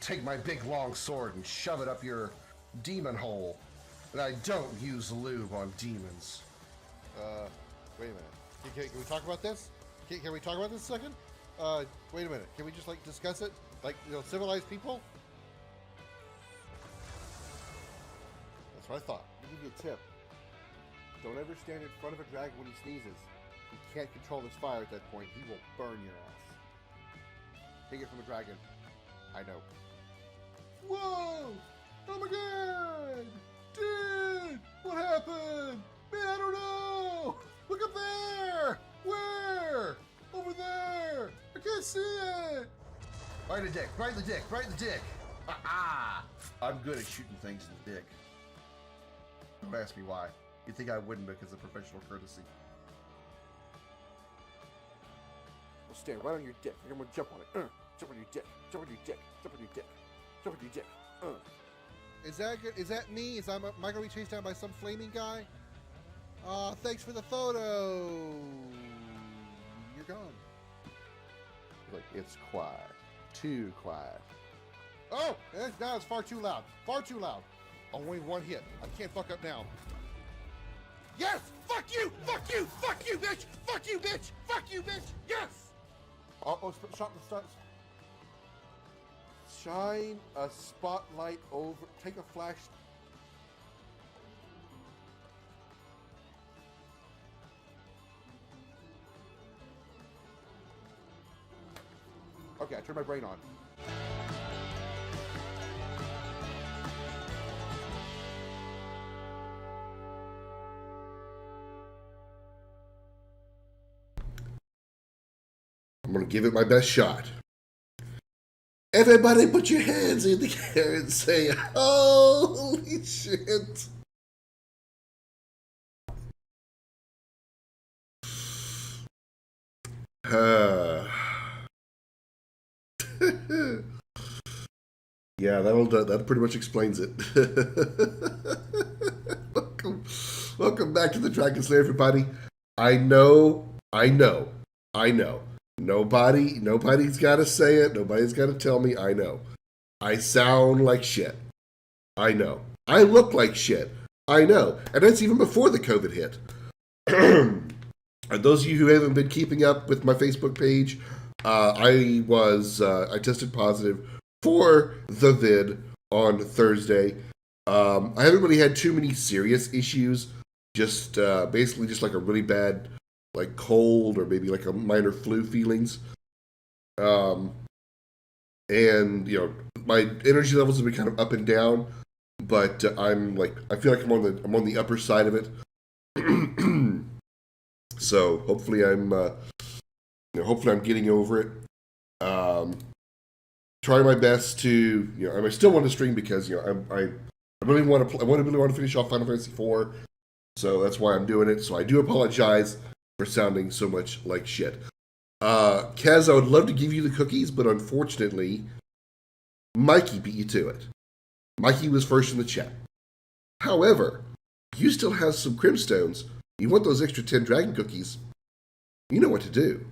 take my big long sword and shove it up your demon hole. And I don't use lube on demons. Wait a minute. Can we talk about this? Can we talk about this a second? Wait a minute. Can we just, like, discuss it? Like, civilized people? That's what I thought. I'll give you a tip. Don't ever stand in front of a dragon when he sneezes. He can't control his fire at that point. He will burn your ass. Take it from a dragon. I know. Whoa! Oh my god! Dude! What happened? Man, I don't know! Look up there! Where? Over there! I can't see it! Right in the dick, right in the dick, right in the dick! Ha-ha! I'm good at shooting things in the dick. Don't ask me why. You'd think I wouldn't because of professional courtesy. I'll stand right on your dick. I'm gonna jump on it. Jump on your dick. Jump on your dick. Jump on your dick. Jump on your dick. Is that good? Is that me? Am I gonna be chased down by some flaming guy? Thanks for the photo. You're gone. Look, it's quiet. Too quiet. Oh, now it's far too loud. Far too loud. Only one hit. I can't fuck up now. Yes! Fuck you! Fuck you! Fuck you, bitch! Fuck you, bitch! Fuck you, bitch! Yes! Shot the stunts. Shine a spotlight over. Take a flash. Okay, I turned my brain on. I'm going to give it my best shot. Everybody put your hands in the air and say, holy shit. Yeah, that pretty much explains it. Welcome back to the Dragon Slayer, everybody. I know. Nobody's got to say it. Nobody's got to tell me. I know. I sound like shit. I know. I look like shit. I know. And that's even before the COVID hit. And those of you who haven't been keeping up with my Facebook page, I tested positive for the vid on Thursday. I haven't really had too many serious issues. Just basically just like a really bad like cold or maybe like a minor flu feelings. And my energy levels have been kind of up and down, but I feel like I'm on the upper side of it. So hopefully I'm getting over it. Try my best to, I still want to stream because I really want to finish off Final Fantasy IV. So that's why I'm doing it. So I do apologize for sounding so much like shit. Kaz, I would love to give you the cookies, but unfortunately, Mikey beat you to it. Mikey was first in the chat. However, you still have some Crimstones. You want those extra 10 dragon cookies. You know what to do.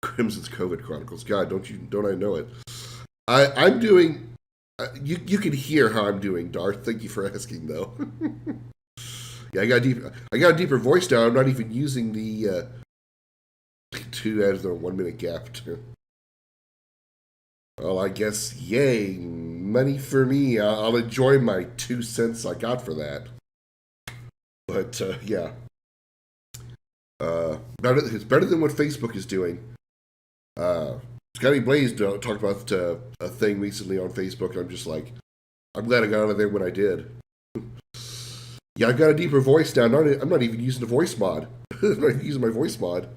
Crimson's COVID Chronicles. God, don't I know it? I'm doing... You can hear how I'm doing, Darth. Thank you for asking, though. Yeah, I got a deeper voice now. I'm not even using the 1 minute gap. Well, I guess, yay, money for me. I'll enjoy my 2 cents I got for that. But yeah, it's better than what Facebook is doing. Scotty Blaze talked about a thing recently on Facebook, and I'm just like, I'm glad I got out of there when I did. Yeah, I've got a deeper voice now. I'm not even using the voice mod. I'm not even using my voice mod.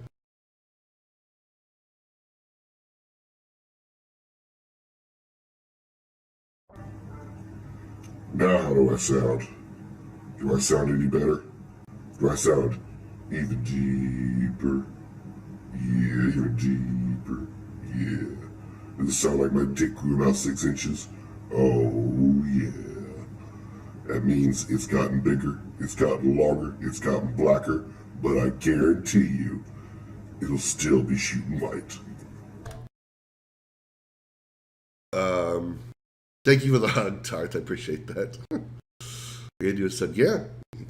Now how do I sound? Do I sound any better? Do I sound even deeper? Yeah, even deeper. Yeah. Does it sound like my dick grew about 6 inches? Oh, yeah. That means it's gotten bigger, it's gotten longer, it's gotten blacker, but I guarantee you, it'll still be shooting light. Thank you for the hug, Tart. I appreciate that. Andrew said, yeah,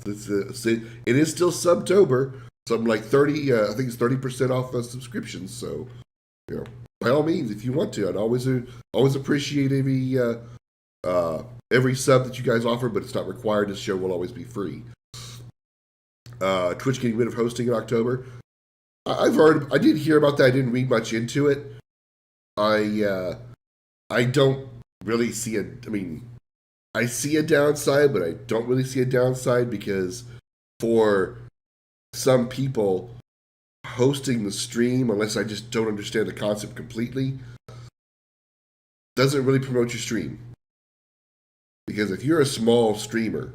it is still Subtober. Something like 30, I think it's 30% off subscriptions. So, by all means, if you want to, I'd always appreciate every sub that you guys offer, but it's not required. This show will always be free. Twitch getting rid of hosting in October. I did hear about that. I didn't read much into it. I don't really see I see a downside, but I don't really see a downside because for some people, hosting the stream, unless I just don't understand the concept completely, doesn't really promote your stream. Because if you're a small streamer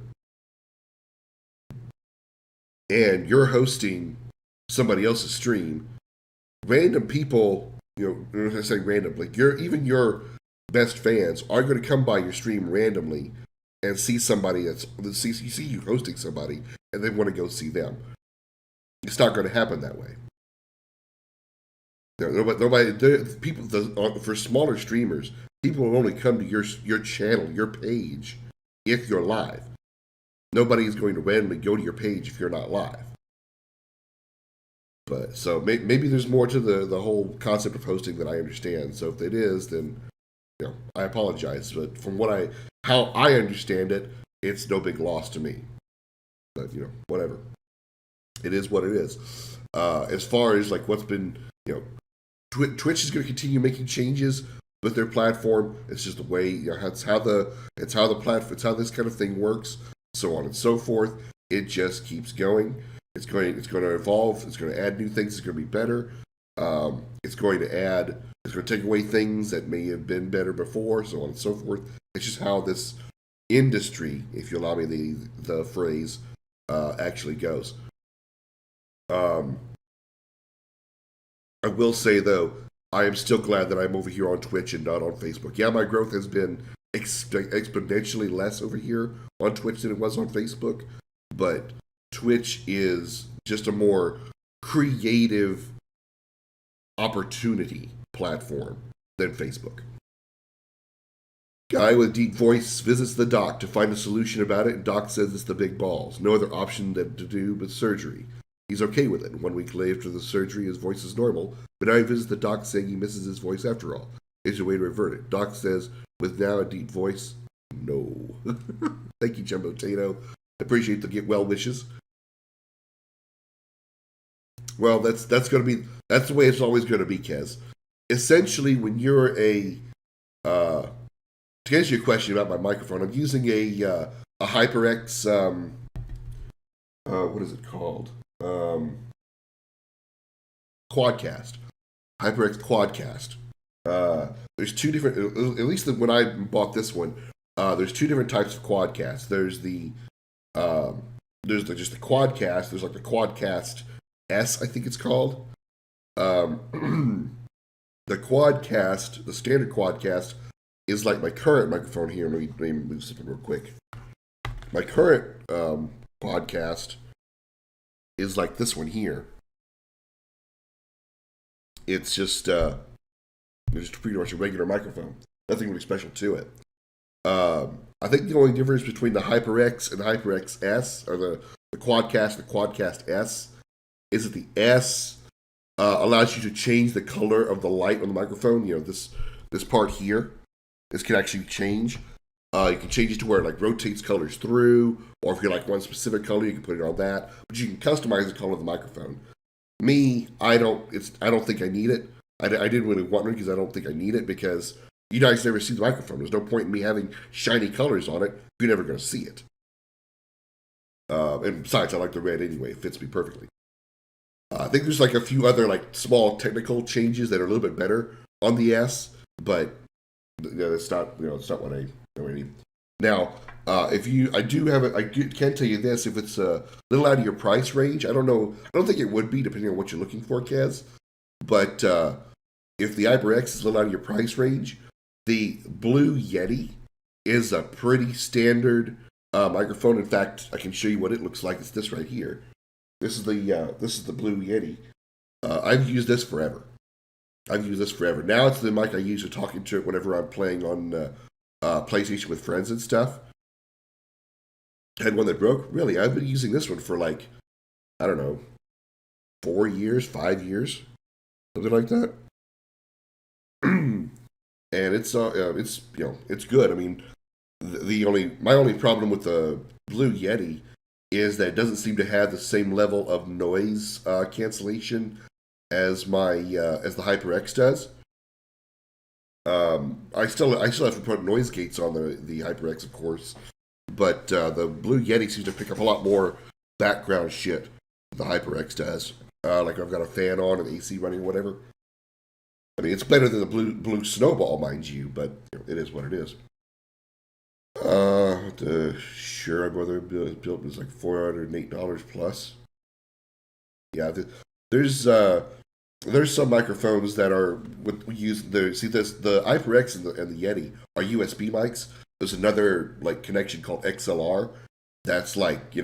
and you're hosting somebody else's stream, random people, when I say random, like even your best fans are going to come by your stream randomly and see somebody see you hosting somebody, and they want to go see them. It's not going to happen that way. For smaller streamers, people will only come to your channel, your page, if you're live. Nobody's going to randomly go to your page if you're not live. But so maybe there's more to the whole concept of hosting that I understand. So if it is, then I apologize. But from how I understand it, it's no big loss to me. But whatever. It is what it is. As far as like what's been, Twitch is going to continue making changes with their platform. It's just the way it's how this kind of thing works, so on and so forth. It just keeps going. It's going to evolve. It's going to add new things. It's going to be better. It's going to take away things that may have been better before, so on and so forth. It's just how this industry, if you allow me the phrase, actually goes. I will say, though, I am still glad that I'm over here on Twitch and not on Facebook. Yeah, my growth has been exponentially less over here on Twitch than it was on Facebook, but Twitch is just a more creative opportunity platform than Facebook. Guy with deep voice visits the doc to find a solution about it, and doc says it's the big balls. No other option to do but surgery. He's okay with it. 1 week later after the surgery, his voice is normal, but now he visits the doc saying he misses his voice after all. Is there a way to revert it? Doc says, with now a deep voice, no. Thank you, Jumbo Tato. Appreciate the get well wishes. Well, that's the way it's always going to be, Kez. Essentially, when you're to answer your question about my microphone, I'm using a HyperX. What is it called? Quadcast. HyperX Quadcast. There's two different. At least when I bought this one, there's two different types of Quadcast. There's just the Quadcast. There's like the Quadcast S, I think it's called. The Quadcast, the standard Quadcast, is like my current microphone here. Let me move something real quick. My current podcast is like this one here. It's just pretty much a regular microphone. Nothing really special to it. I think the only difference between the HyperX and the HyperX S, or the Quadcast S, is that the S allows you to change the color of the light on the microphone. This part here, this can actually change. You can change it to where it like rotates colors through, or if you like one specific color, you can put it on that. But you can customize the color of the microphone. Me, I don't think I need it. I didn't really want it because I don't think I need it, because you guys never see the microphone. There's no point in me having shiny colors on it. You're never going to see it. And besides, I like the red anyway. It fits me perfectly. I think there's like a few other like small technical changes that are a little bit better on the S, but that's not it's not what I need. Now, I can tell you this: if it's a little out of your price range, I don't know. I don't think it would be, depending on what you're looking for, Kez. But if the HyperX is a little out of your price range, the Blue Yeti is a pretty standard microphone. In fact, I can show you what it looks like. It's this right here. This is the Blue Yeti. I've used this forever. Now it's the mic I use to talk into it whenever I'm playing on PlayStation with friends and stuff. I had one that broke. Really, I've been using this one for like, I don't know, 4 years, 5 years, something like that. And it's it's good. I mean, my only problem with the Blue Yeti is that it doesn't seem to have the same level of noise cancellation as as the HyperX does. I still have to put noise gates on the HyperX, of course, but the Blue Yeti seems to pick up a lot more background shit than the HyperX does. Like I've got a fan on and AC running or whatever. I mean, it's better than the Blue Snowball, mind you, but it is what it is. The Shure brother built was like $408 plus. Yeah, there's some microphones that are the HyperX and the Yeti are USB mics. There's another like connection called XLR that's like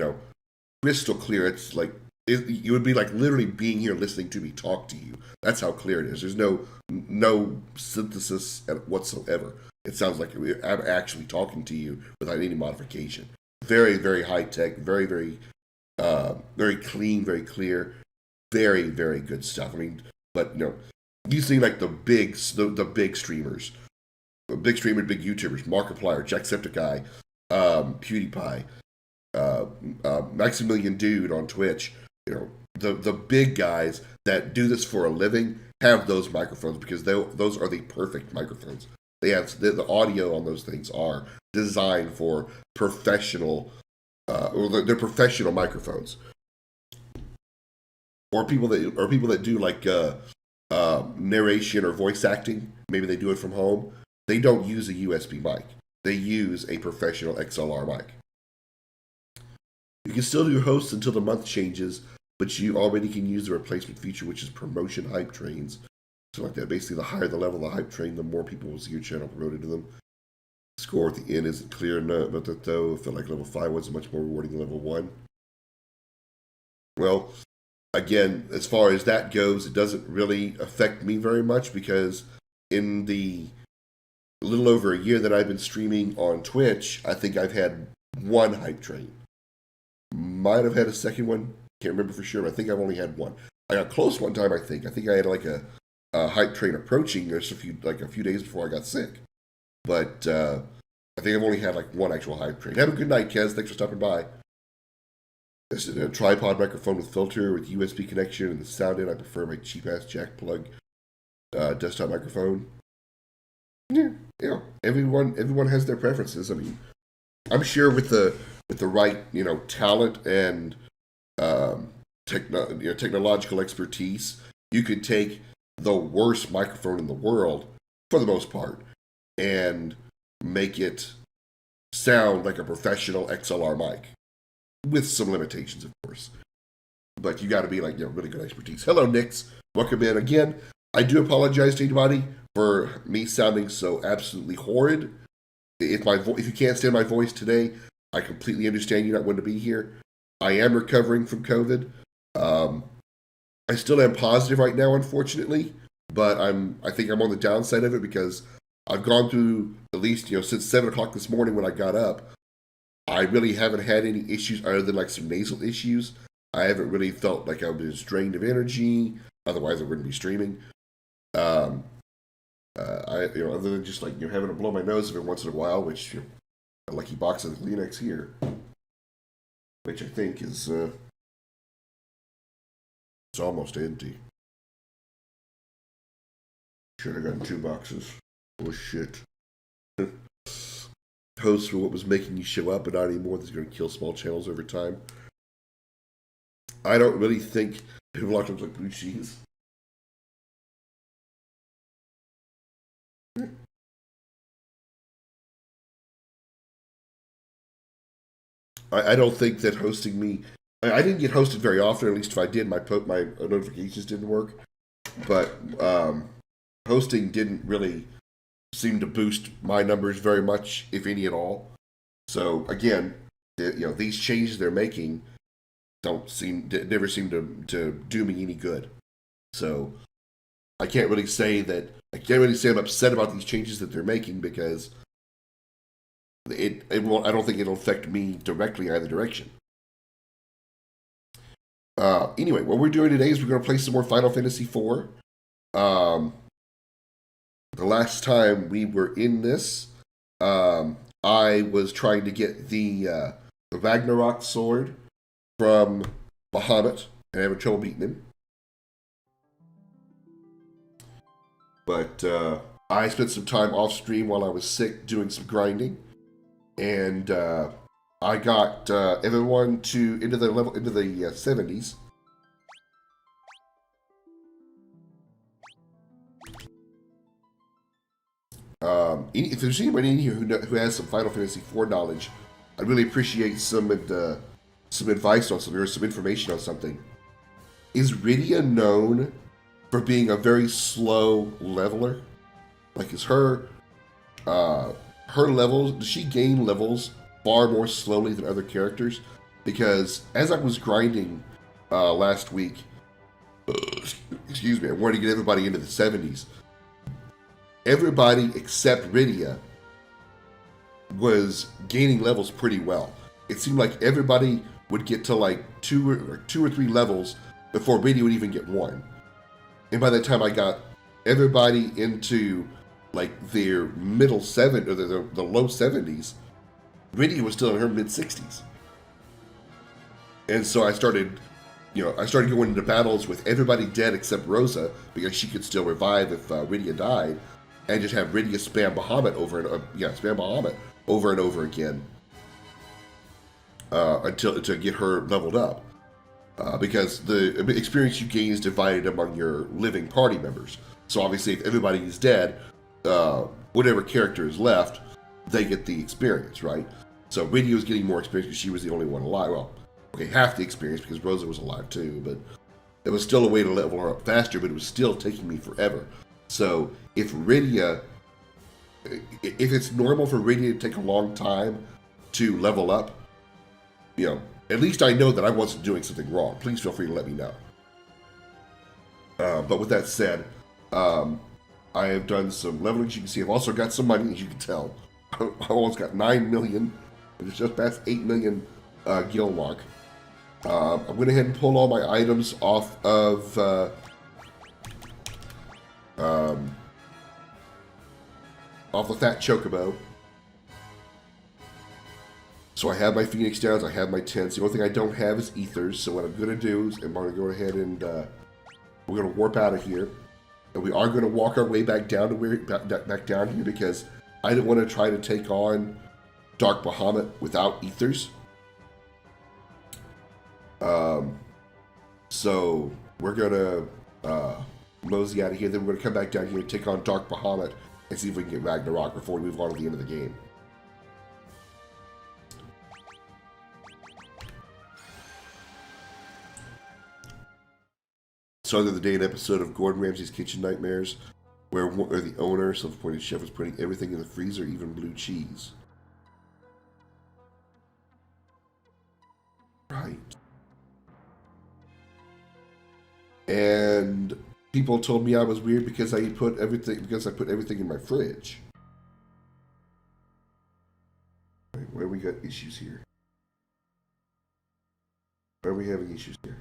crystal clear. It's like you would be like literally being here listening to me talk to you. That's how clear it is. There's no synthesis whatsoever. It sounds like I'm actually talking to you without any modification. Very, very high tech. Very, very, very clean. Very clear. Very, very good stuff. I mean, but you see like the big streamers, big YouTubers, Markiplier, Jacksepticeye, PewDiePie, Maximilian Dude on Twitch. The big guys that do this for a living have those microphones because those are the perfect microphones. They have the audio on those things are designed for professional, they're professional microphones. Or people that do like narration or voice acting. Maybe they do it from home. They don't use a USB mic. They use a professional XLR mic. You can still do hosts until the month changes, but you already can use the replacement feature, which is promotion hype trains. So like that, basically the higher the level of the hype train, the more people will see your channel promoted to them. The score at the end isn't clear enough, but that though, I felt like level 5 was much more rewarding than level 1. Well, again, as far as that goes, it doesn't really affect me very much because in the little over a year that I've been streaming on Twitch, I think I've had one hype train. Might have had a second one. Can't remember for sure, but I think I've only had one. I got close one time, I think. I think I had like a hype train approaching just a few days before I got sick. But I think I've only had like one actual hype train. Have a good night, Kez. Thanks for stopping by. This is a tripod microphone with filter with USB connection and the sound in. I prefer my cheap-ass jack plug desktop microphone. Yeah, everyone has their preferences. I mean, I'm sure with the right talent and technological expertise, you could take the worst microphone in the world for the most part and make it sound like a professional XLR mic. With some limitations, of course. But you got to be like, really good expertise. Hello, Nix. Welcome in again. I do apologize to anybody for me sounding so absolutely horrid. If you can't stand my voice today, I completely understand you not wanting to be here. I am recovering from COVID. I still am positive right now, unfortunately, but I think I'm on the downside of it because I've gone through at least since 7 o'clock this morning when I got up. I really haven't had any issues other than like some nasal issues. I haven't really felt like I was drained of energy. Otherwise, I wouldn't be streaming. Other than just like having to blow my nose every once in a while, which a lucky box of Kleenex here, which I think is it's almost empty. Should have gotten 2 boxes. Oh shit. Host for what was making you show up, but not anymore. That's going to kill small channels over time. I don't really think people look like blue cheese. I don't think that hosting me. I didn't get hosted very often. At least if I did, my notifications didn't work. But hosting didn't really seem to boost my numbers very much, if any at all. So again, these changes they're making never seem to do me any good. So I can't really say I'm upset about these changes that they're making because it won't. I don't think it'll affect me directly either direction. Anyway, what we're doing today is we're going to play some more Final Fantasy IV. The last time we were in this, I was trying to get the Ragnarok sword from Bahamut and having trouble beating him. But I spent some time off stream while I was sick doing some grinding, and I got everyone into the 70s. If there's anybody in here who has some Final Fantasy IV knowledge, I'd really appreciate some advice on something or some information on something. Is Rydia known for being a very slow leveler? Like, is her levels, does she gain levels far more slowly than other characters? Because as I was grinding last week, excuse me, I wanted to get everybody into the 70s. Everybody except Rydia was gaining levels pretty well. It seemed like everybody would get to like two or three levels before Rydia would even get one. And by the time I got everybody into like their middle or the low 70s, Rydia was still in her mid 60s. And so I started going into battles with everybody dead except Rosa because she could still revive if Rydia died. And just have Rydia spam Bahamut over and over again until to get her leveled up, because the experience you gain is divided among your living party members. So obviously, if everybody is dead, whatever character is left, they get the experience, right? So Rydia was getting more experience because she was the only one alive. Well, okay, half the experience because Rosa was alive too, but it was still a way to level her up faster. But it was still taking me forever. So if it's normal for Rydia to take a long time to level up, at least I know that I wasn't doing something wrong. Please feel free to let me know. But with that said, I have done some leveling. As you can see, I've also got some money, as you can tell. I almost got 9 million. It's just past 8 million gil mark. I went ahead and pulled all my items off of off the fat chocobo. So I have my Phoenix Downs, I have my tents. The only thing I don't have is ethers. So what I'm going to do is I'm going to go ahead and we're going to warp out of here, and we are going to walk our way back down to back down here because I didn't want to try to take on Dark Bahamut without ethers. So we're going to mosey out of here. Then we're going to come back down here and take on Dark Bahamut and see if we can get Ragnarok before we move on to the end of the game. So the other day, an episode of Gordon Ramsay's Kitchen Nightmares, where the owner, self-appointed chef, was putting everything in the freezer, even blue cheese. Right. And people told me I was weird because I put everything in my fridge. Where we got issues here? Where are we having issues here?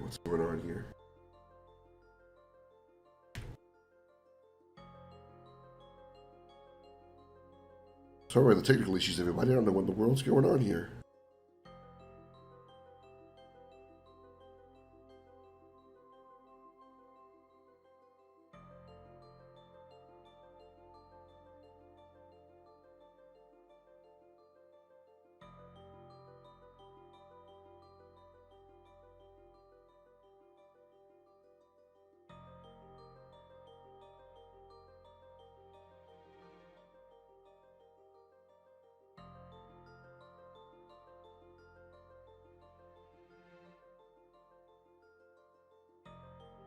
What's going on here? Sorry about the technical issues, everybody. I don't know what in the world's going on here.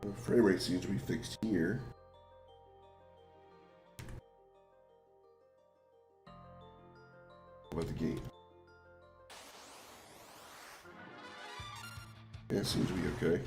Well, frame rate seems to be fixed here. What about the game? Yeah, it seems to be okay.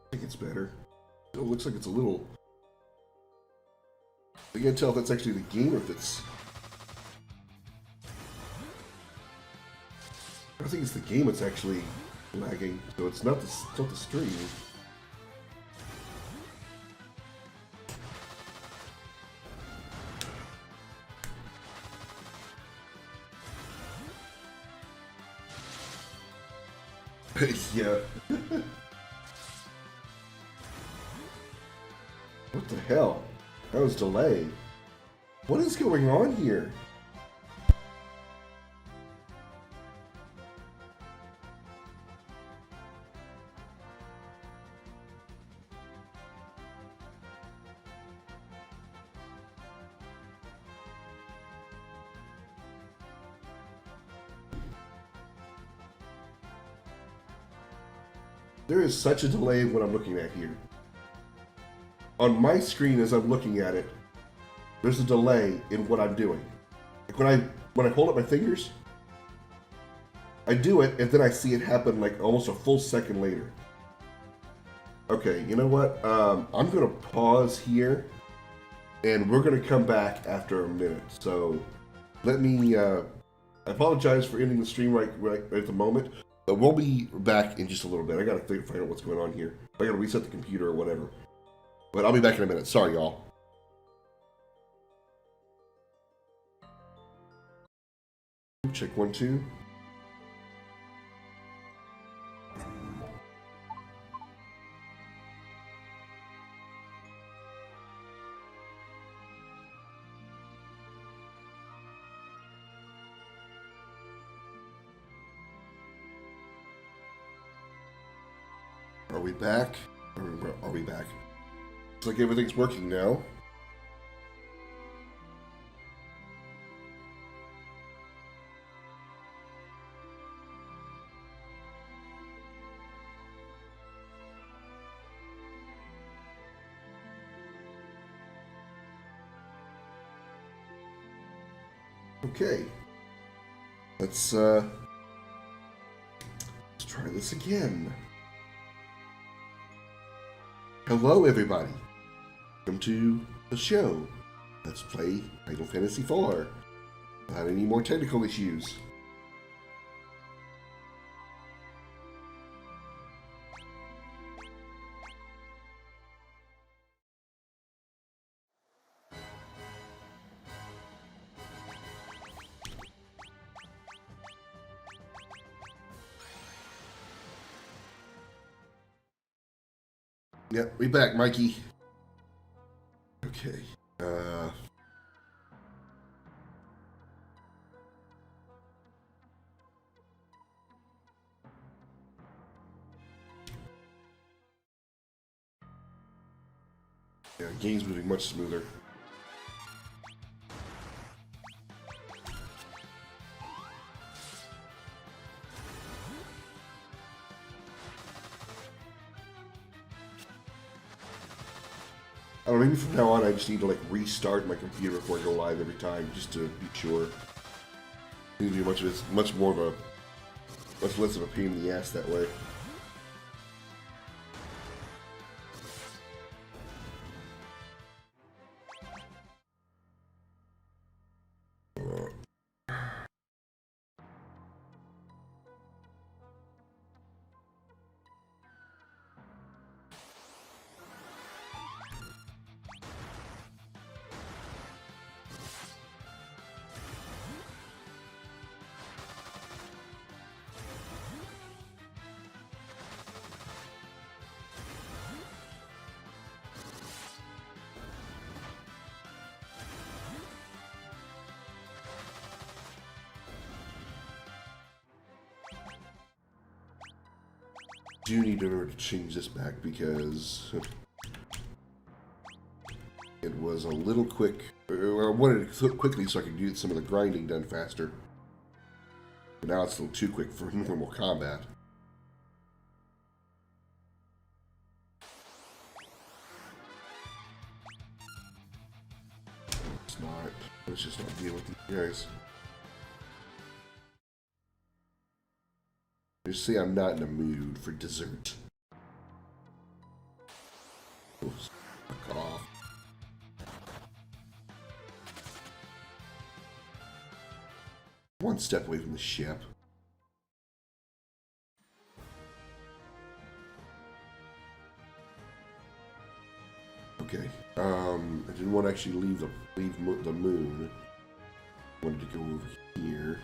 I think it's better. It looks like it's a little... I can't tell if that's actually the game or if it's... I think it's the game that's actually lagging, so it's not the stream. Yeah. What the hell? That was delayed. What is going on here? There is such a delay in what I'm looking at here. On my screen as I'm looking at it, there's a delay in what I'm doing. Like when I hold up my fingers, I do it and then I see it happen like almost a full second later. Okay, you know what? I'm gonna pause here and we're gonna come back after a minute. So let me, I apologize for ending the stream right at the moment. But we'll be back in just a little bit. I gotta find out what's going on here. I gotta reset the computer or whatever. But I'll be back in a minute. Sorry, y'all. Check 1, 2. Are we back? Are we back? Looks like everything's working now. Okay. Let's try this again. Hello, everybody. Welcome to the show. Let's play Final Fantasy IV without any more technical issues. Yep, we back, Mikey. Okay. Yeah, game's moving much smoother. maybe from now on I just need to like restart my computer before I go live every time, just to be sure. It need to be much less of a pain in the ass that way. Do need to remember to change this back because it was a little quick. I wanted it quickly so I could get some of the grinding done faster. But now it's a little too quick for normal combat. It's not. Let's just not deal with these guys. Just say I'm not in a mood for dessert. Oops, fuck off. One step away from the ship. Okay. I didn't want to actually leave the moon. I wanted to go over here.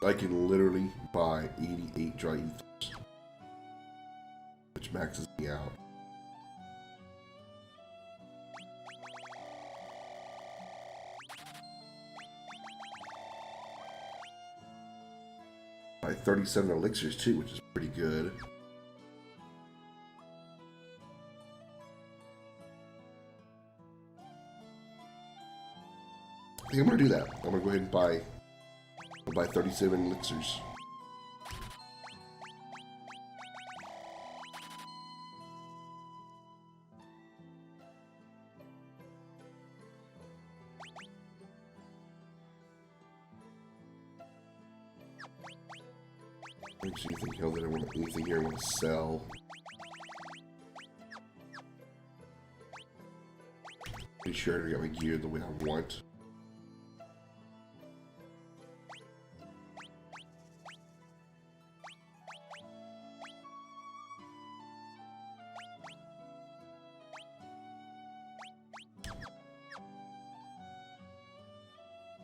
I can literally buy 88 dry ethers, which maxes me out. Buy 37 elixirs too, which is pretty good. I think I'm gonna do that. I'm gonna go ahead and buy 37 elixirs. Anything here that I want to sell? Pretty sure I got my gear the way I want.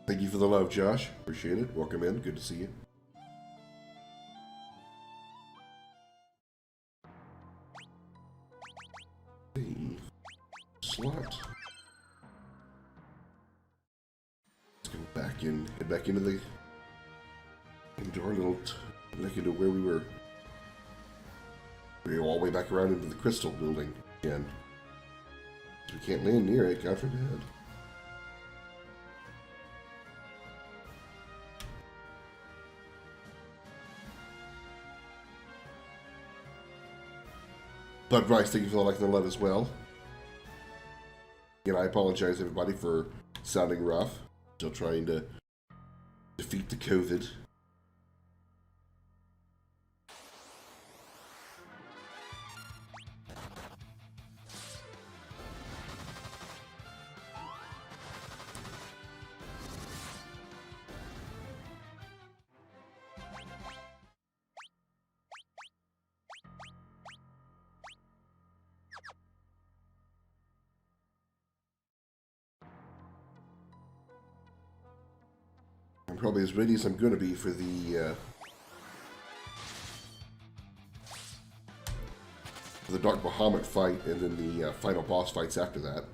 Thank you for the love, Josh. Appreciate it. Welcome in. Good to see you. Save slot. Let's go back in. Head back into our little, back into where we were. We go all the way back around into the crystal building again. We can't land near it. God forbid. But Bryce, thank you for the like and the love as well. Again, I apologize everybody for sounding rough. Still trying to defeat the COVID. I'm probably as ready as I'm going to be for the Dark Bahamut fight and then the final boss fights after that.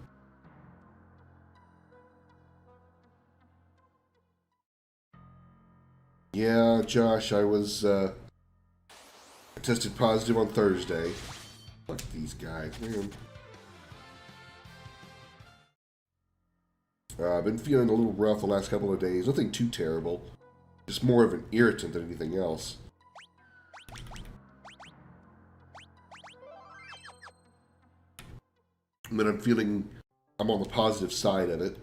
Yeah, Josh, I was tested positive on Thursday. Fuck these guys, man. I've been feeling a little rough the last couple of days. Nothing too terrible. Just more of an irritant than anything else. And then I'm on the positive side of it.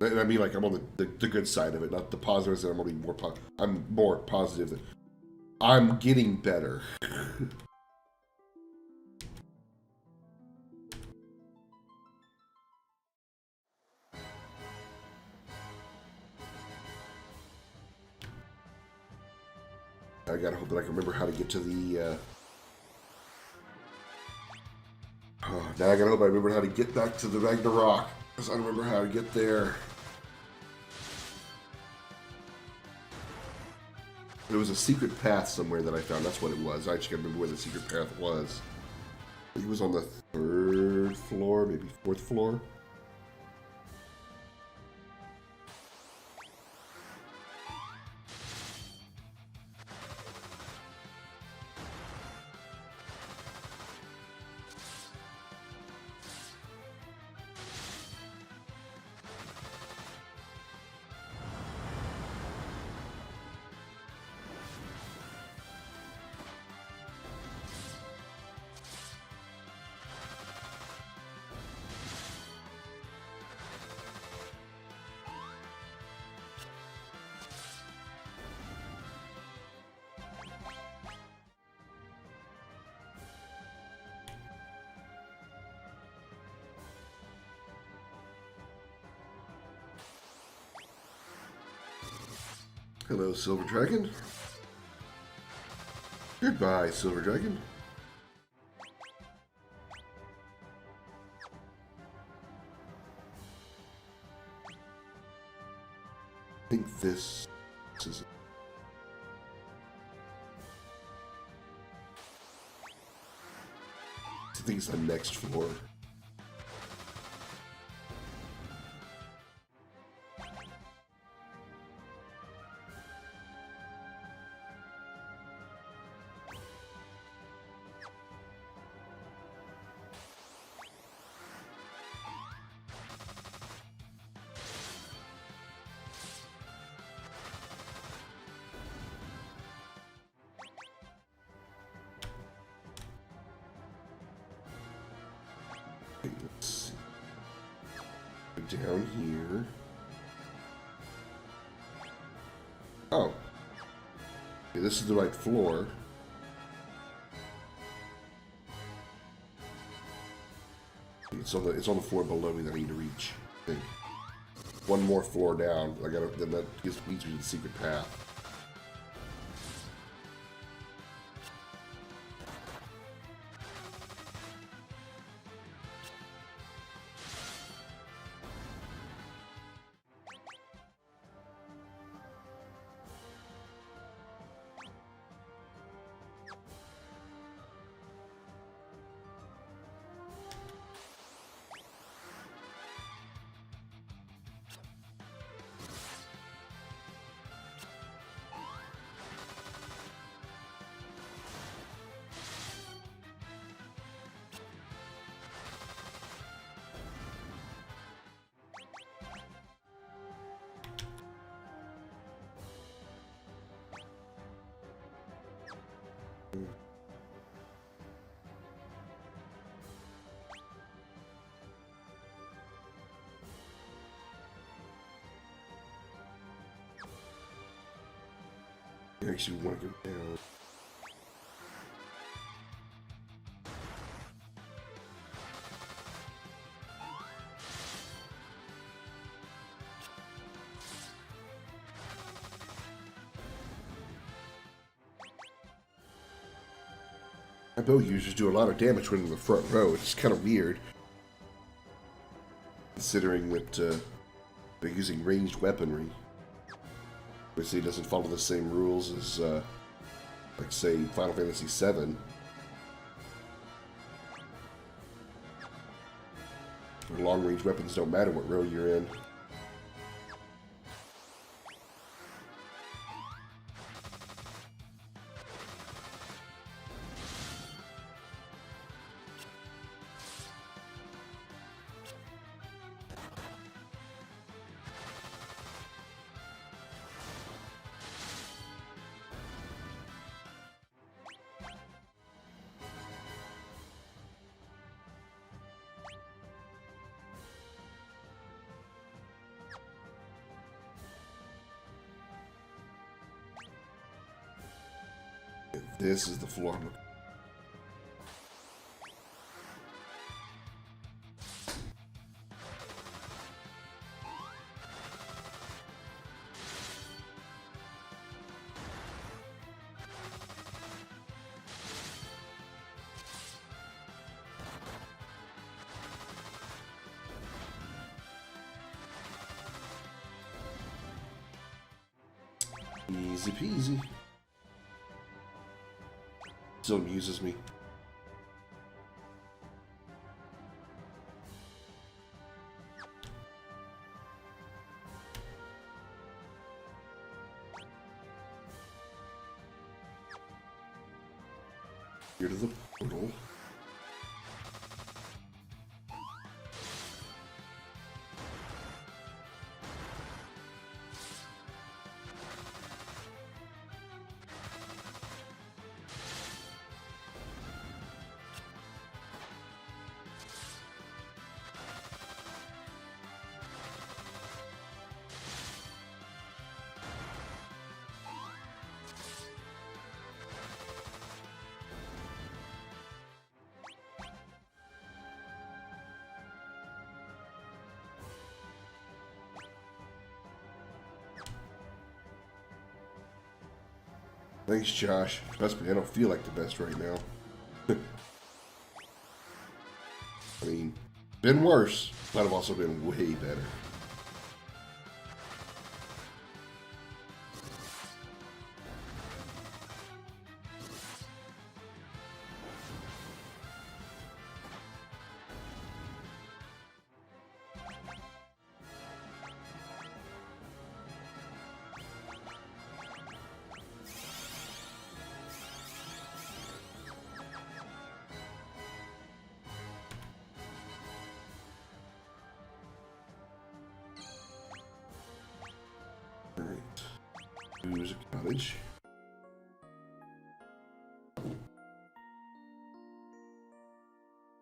And I mean, like, I'm on the good side of it, not the positive side. I'm more positive that I'm getting better. I gotta hope that I can remember how to get to the, now I gotta hope I remember how to get back to the Ragnarok, because I don't remember how to get there. There was a secret path somewhere that I found, that's what it was. I actually gotta remember where the secret path was. I think it was on the 3rd floor, maybe 4th floor. Hello, Silver Dragon. Goodbye, Silver Dragon. I think this is... I think it's the next floor. Let's see. Down here. Oh. Okay, this is the right floor. It's on the floor below me that I need to reach. I think. One more floor down. Then that leads me to the secret path. I actually want to go down. My bow users do a lot of damage when in the front row. It's kind of weird, considering that they're using ranged weaponry. Obviously, it doesn't follow the same rules as, like, say, Final Fantasy VII. Where long-range weapons don't matter what row you're in. This is the floor. Easy peasy. Still amuses me. Here to the portal. Thanks, Josh. Trust me, I don't feel like the best right now. I mean, been worse, but I've also been way better. There's a cottage. You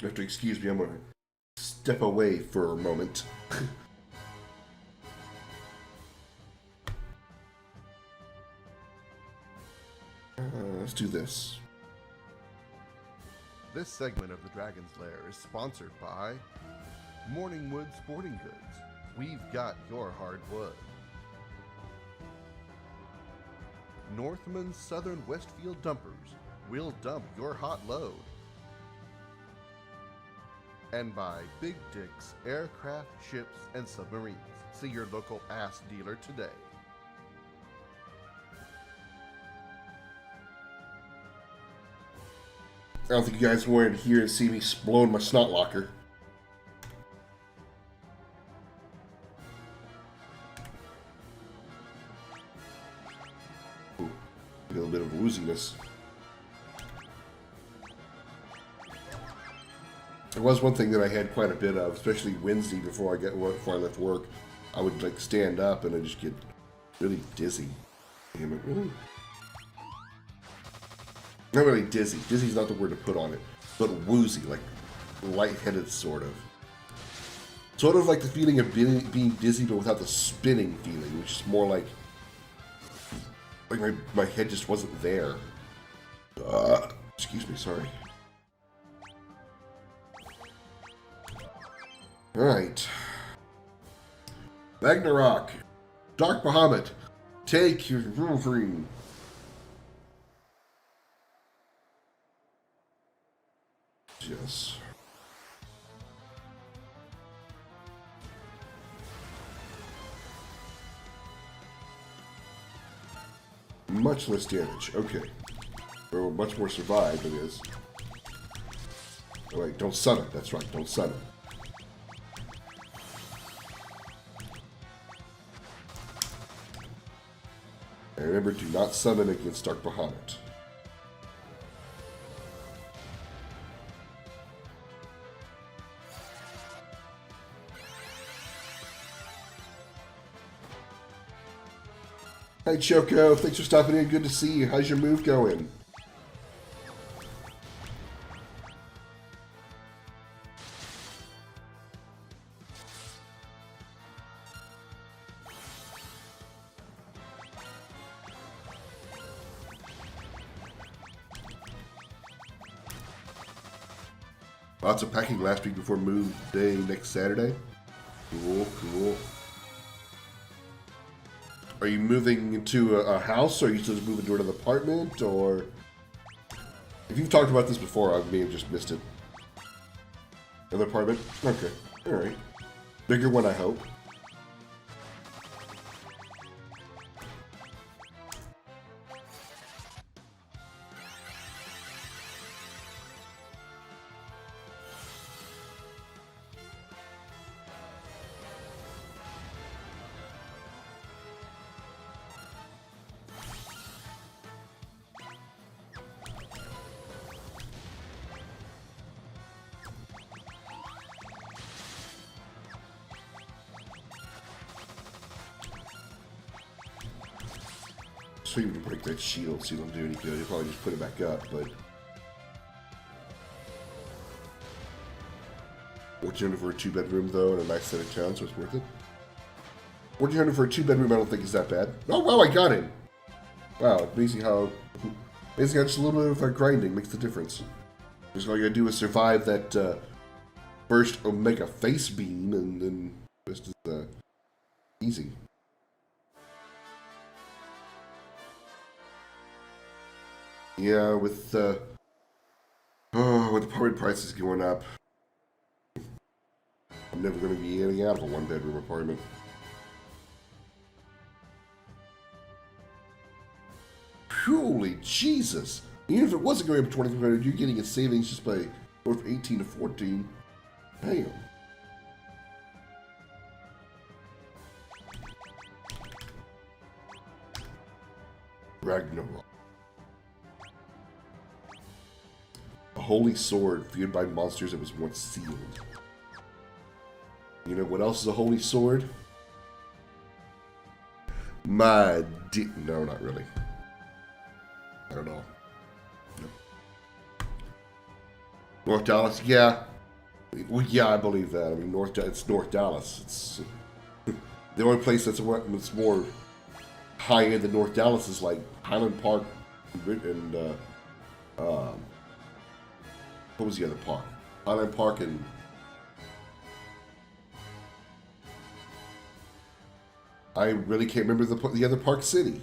have to excuse me, I'm gonna step away for a moment. Let's do this. This segment of the Dragon's Lair is sponsored by Morningwood Sporting Goods. We've got your hardwood. Northman Southern Westfield Dumpers. We'll dump your hot load. And by Big Dick's Aircraft, Ships, and Submarines. See your local ass dealer today. I don't think you guys wanted to hear and see me blowing my snot locker. Ooh, a little bit of wooziness. There was one thing that I had quite a bit of, especially Wednesday before I left work. I would like stand up and I just get really dizzy. Damn it, really? Not really dizzy. Dizzy's not the word to put on it, but woozy, like lightheaded, sort of. Sort of like the feeling of being dizzy, but without the spinning feeling, which is more like my head just wasn't there. Excuse me, sorry. Alright. Ragnarok. Dark Bahamut. Take your Wolverine. Yes. Much less damage. Okay. Or much more survive, it is. Oh, wait, don't sun it. That's right, don't sun it. And remember, do not summon against Dark Bahamut. Hi Choco, thanks for stopping in. Good to see you. How's your move going? Lots of packing last week before move day next Saturday. Cool, cool. Are you moving into a house, or are you just moving to another apartment, or... If you've talked about this before, I may have just missed it. Another apartment? Okay, alright. Bigger one, I hope. So you would break that shield, so you don't do any good. You'll probably just put it back up, but... 1400 for a 2-bedroom, though, and a nice set of town, so it's worth it. 1400 for a 2-bedroom, I don't think is that bad. Oh, wow, I got him! Wow, amazing how just a little bit of grinding makes the difference. Just all you gotta do is survive that first Omega face beam, and then just easy. Yeah, with apartment prices going up, I'm never going to be getting out of a 1-bedroom apartment. Holy Jesus! Even if it wasn't going up to 2,300, you're getting a savings just by going from 18 to 14. Damn. Ragnarok. A holy sword feared by monsters that was once sealed. You know what else is a holy sword? No, not really. Not at all. No. North Dallas, yeah. Well, yeah, I believe that. I mean, it's North Dallas. It's the only place that's more high end than North Dallas is like Highland Park and what was the other park? Highland Park and I really can't remember the other Park City.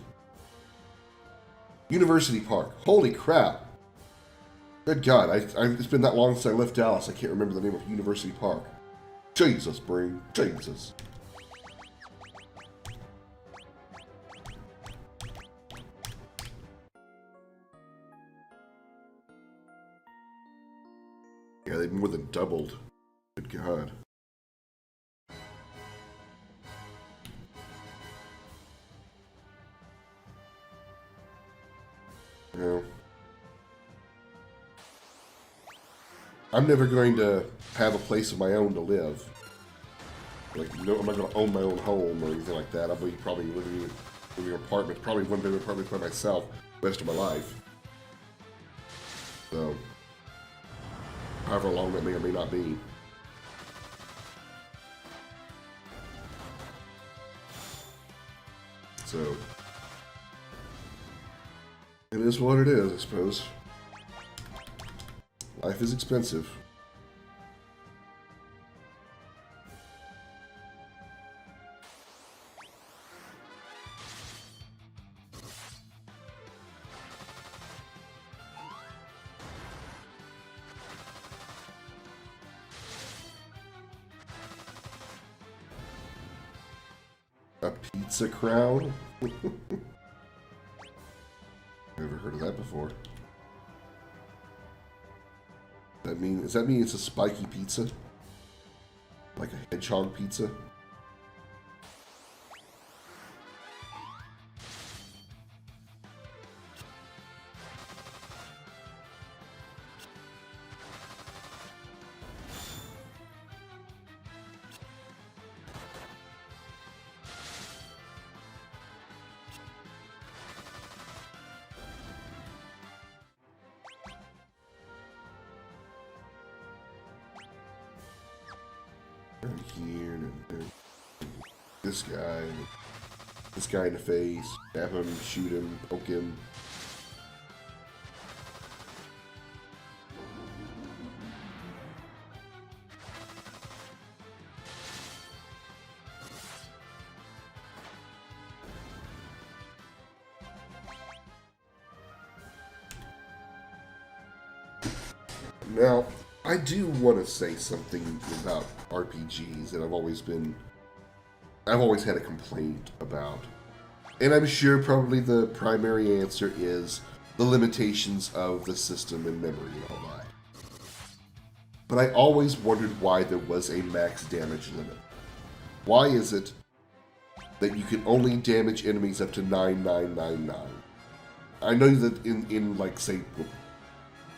University Park. Holy crap! Good God, it's been that long since I left Dallas. I can't remember the name of University Park. Jesus, brain. Jesus. Yeah, they've more than doubled. Good God. Yeah. I'm never going to have a place of my own to live. Like, no, I'm not going to own my own home or anything like that. I'll be probably living in an apartment, probably one-bedroom apartment by myself the rest of my life. So, however long that may or may not be. So, it is what it is, I suppose. Life is expensive. A pizza crown? Never heard of that before. Does that mean it's a spiky pizza? Like a hedgehog pizza? Here and this guy in the face, stab him, shoot him, poke him. Now, I do want to say something about RPGs that I've always had a complaint about. And I'm sure probably the primary answer is the limitations of the system and memory and all that. But I always wondered why there was a max damage limit. Why is it that you can only damage enemies up to 9999? I know that in like, say,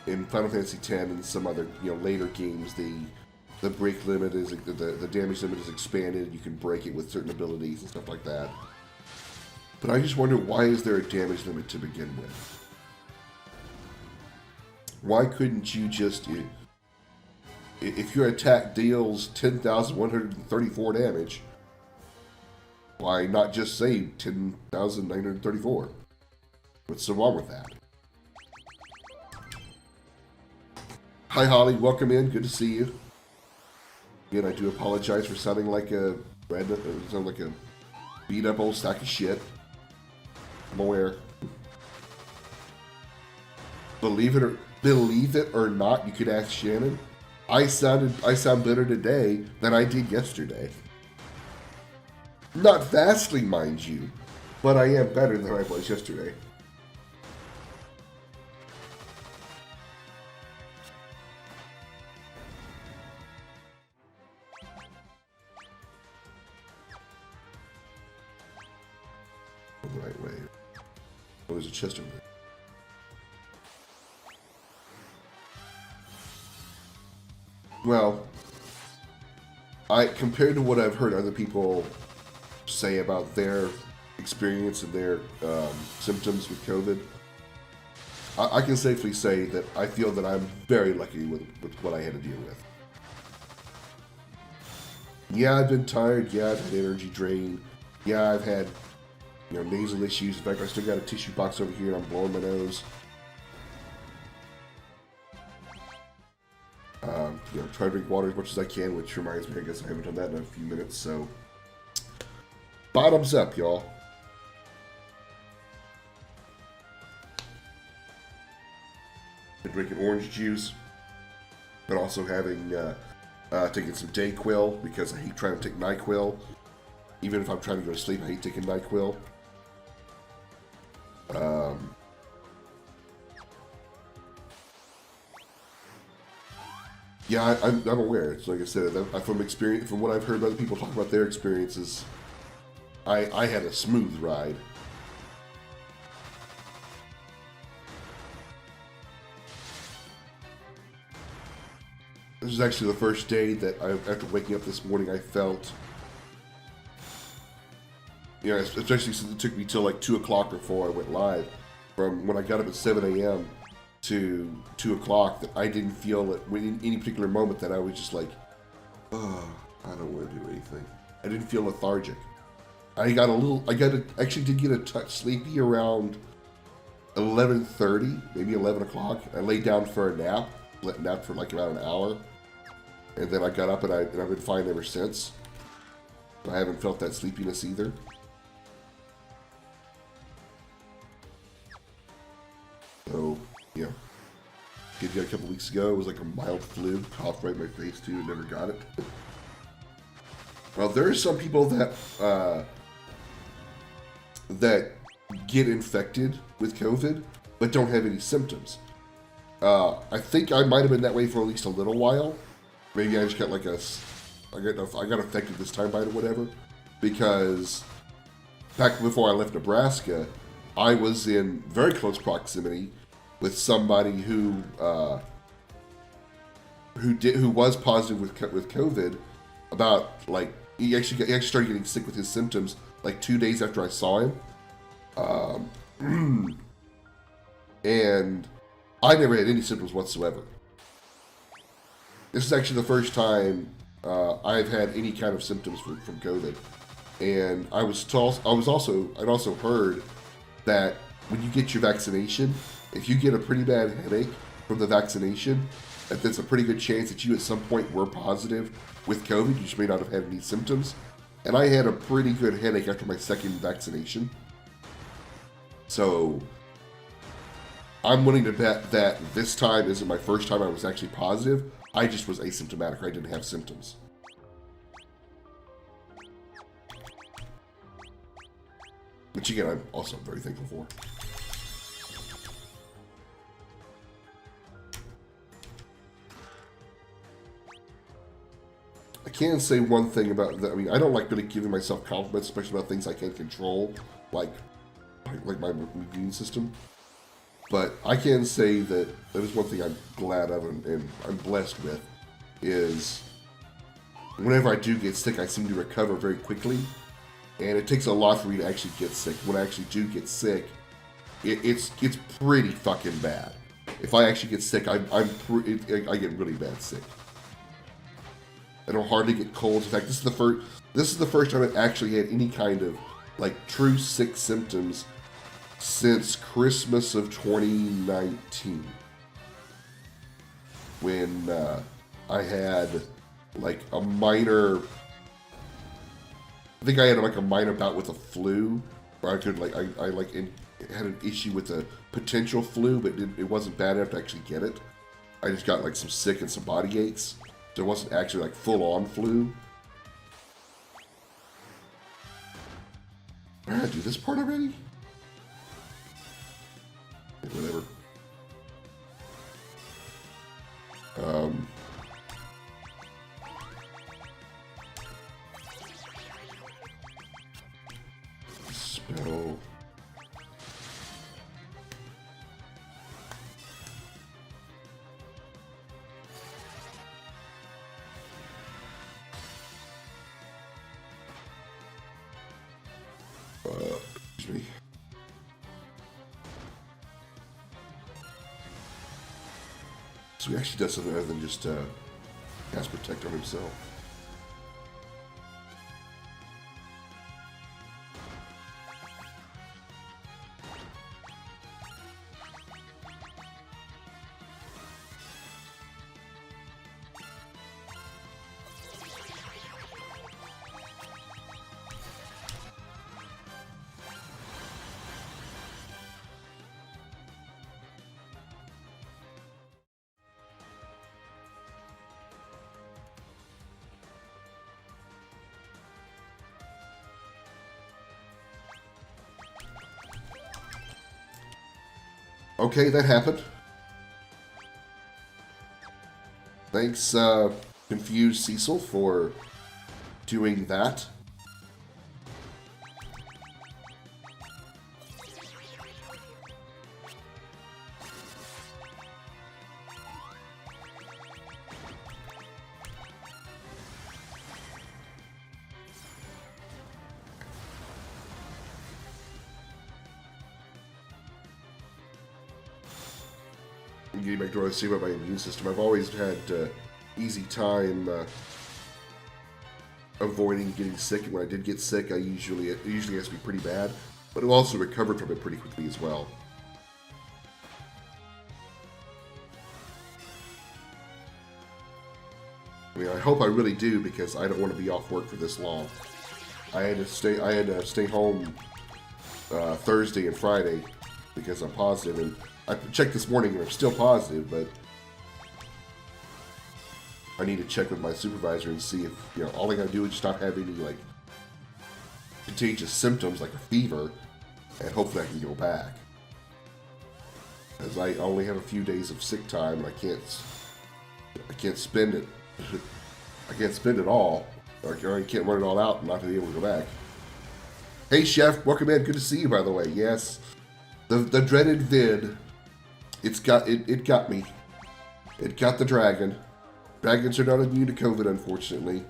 in Final Fantasy X and some other, later games, the break limit is, the damage limit is expanded. You can break it with certain abilities and stuff like that. But I just wonder, why is there a damage limit to begin with? Why couldn't you just, if your attack deals 10,134 damage, why not just say 10,934? What's so wrong with that? Hi Holly, welcome in. Good to see you. Again, I do apologize for sounding like a beat up old stack of shit. I'm aware. Believe it or not, you could ask Shannon. I sound better today than I did yesterday. Not vastly, mind you, but I am better than I was yesterday. The right way. Oh, there's a chest over there. Well, compared to what I've heard other people say about their experience and their symptoms with COVID, I can safely say that I feel that I'm very lucky with what I had to deal with. Yeah, I've been tired. Yeah, I've had energy drain. Yeah, I've had nasal issues. In fact, I still got a tissue box over here and I'm blowing my nose. Try to drink water as much as I can, which reminds me, I guess I haven't done that in a few minutes, so bottoms up, y'all. Been drinking orange juice, but also having taking some Dayquil, because I hate trying to take NyQuil. Even if I'm trying to go to sleep, I hate taking NyQuil. Yeah, I'm aware. It's like I said, from what I've heard other people talk about their experiences, I had a smooth ride. This is actually the first day that after waking up this morning, I felt, especially since it took me till like 2 o'clock before I went live. From when I got up at 7 a.m. to 2 o'clock, that I didn't feel it in any particular moment that I was just like, oh, I don't want to do anything. I didn't feel lethargic. I actually did get a touch sleepy around 11:30, maybe 11 o'clock. I laid down for a nap, napped for like about an hour, and then I got up and I've been fine ever since. I haven't felt that sleepiness either. So, yeah. Kid got a couple weeks ago. It was like a mild flu. Coughed right in my face, too. Never got it. Well, there are some people that get infected with COVID, but don't have any symptoms. I think I might have been that way for at least a little while. Maybe I just got like I got affected this time by it or whatever. Because back before I left Nebraska, I was in very close proximity with somebody who was positive with COVID. About like he actually started getting sick with his symptoms like 2 days after I saw him, and I never had any symptoms whatsoever. This is actually the first time I've had any kind of symptoms from COVID, and I'd also heard that when you get your vaccination, if you get a pretty bad headache from the vaccination, that there's a pretty good chance that you at some point were positive with COVID. You just may not have had any symptoms. And I had a pretty good headache after my second vaccination. So I'm willing to bet that this time isn't my first time I was actually positive. I just was asymptomatic. I didn't have symptoms. Which again, I'm also very thankful for. I can say one thing about that. I mean, I don't like really giving myself compliments, especially about things I can't control, like my immune system. But I can say that is one thing I'm glad of and I'm blessed with, is whenever I do get sick, I seem to recover very quickly. And it takes a lot for me to actually get sick. When I actually do get sick, it's pretty fucking bad. If I actually get sick, I get really bad sick. I don't hardly get colds. In fact, this is the first time I've actually had any kind of like true sick symptoms since Christmas of 2019, when I had like a minor. I think I had like a minor bout with a flu, where I could had an issue with a potential flu, but it wasn't bad enough to actually get it. I just got like some sick and some body aches. So it wasn't actually like full-on flu. Did I do this part already? Whatever. Spell. Excuse me. So he actually does something other than just cast Protect on himself. Okay, that happened. Thanks, Confused Cecil, for doing that. Getting back to what I was saying about my immune system, I've always had easy time avoiding getting sick, and when I did get sick, it usually has to be pretty bad, but I've also recovered from it pretty quickly as well. I mean, I hope I really do, because I don't want to be off work for this long. I had to stay home Thursday and Friday because I'm positive, and I checked this morning and I'm still positive, but I need to check with my supervisor and see if, all I gotta do is just not have any, like, contagious symptoms like a fever, and hopefully I can go back. As I only have a few days of sick time, and I can't spend it. I can't spend it all, or I can't run it all out and not be able to go back. Hey Chef, welcome in. Good to see you, by the way. Yes, the dreaded vid. It got me. It got the dragon. Dragons are not immune to COVID, unfortunately.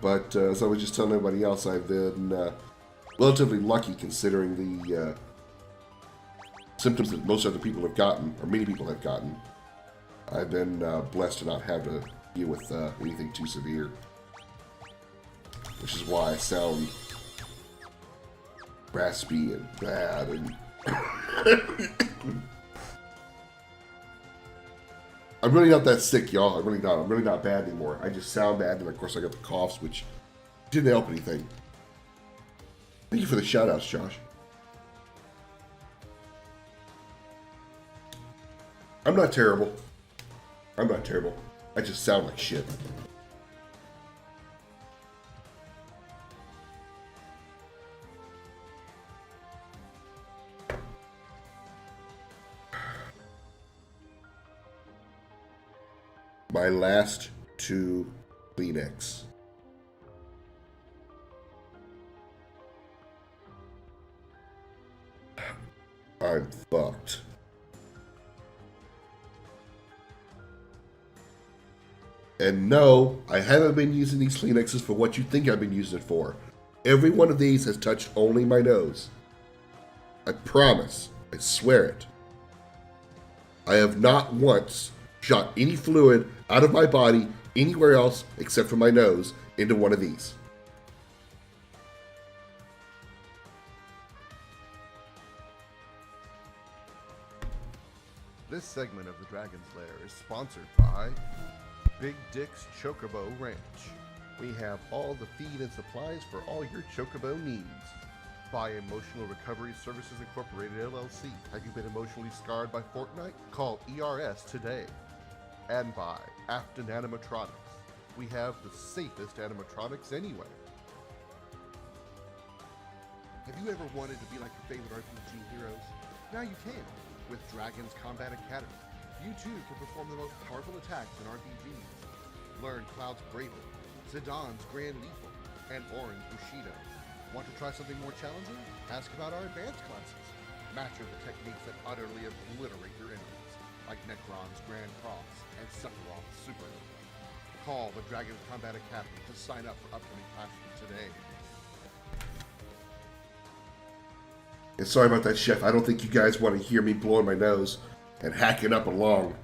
But as I was just telling everybody else, I've been relatively lucky considering the symptoms that most other people have gotten, or many people have gotten. I've been blessed to not have to deal with anything too severe. Which is why I sound raspy and bad and... I'm really not that sick, y'all. I'm really not. I'm really not bad anymore. I just sound bad, and of course I got the coughs, which didn't help anything. Thank you for the shout-outs, Josh. I'm not terrible. I'm not terrible. I just sound like shit. My last 2 Kleenex. I'm fucked. And no, I haven't been using these Kleenexes for what you think I've been using it for. Every one of these has touched only my nose. I promise. I swear it. I have not once shot any fluid out of my body anywhere else except for my nose into one of these. This segment of the Dragon's Lair is sponsored by Big Dick's Chocobo Ranch. We have all the feed and supplies for all your Chocobo needs. By Emotional Recovery Services Incorporated LLC. Have you been emotionally scarred by Fortnite? Call ERS today. And by Afton Animatronics. We have the safest animatronics anywhere. Have you ever wanted to be like your favorite RPG heroes? Now you can, with Dragon's Combat Academy. You too can perform the most powerful attacks in RPGs. Learn Cloud's Bravery, Zidane's Grand Lethal, and Orin's Bushido. Want to try something more challenging? Ask about our advanced classes. Master the techniques that utterly obliterate your enemies, like Necron's Grand Cross and Sephiroth's Super Ninja. Call the Dragon's Combat Academy to sign up for upcoming classes today. And sorry about that, Chef. I don't think you guys want to hear me blowing my nose and hacking up along.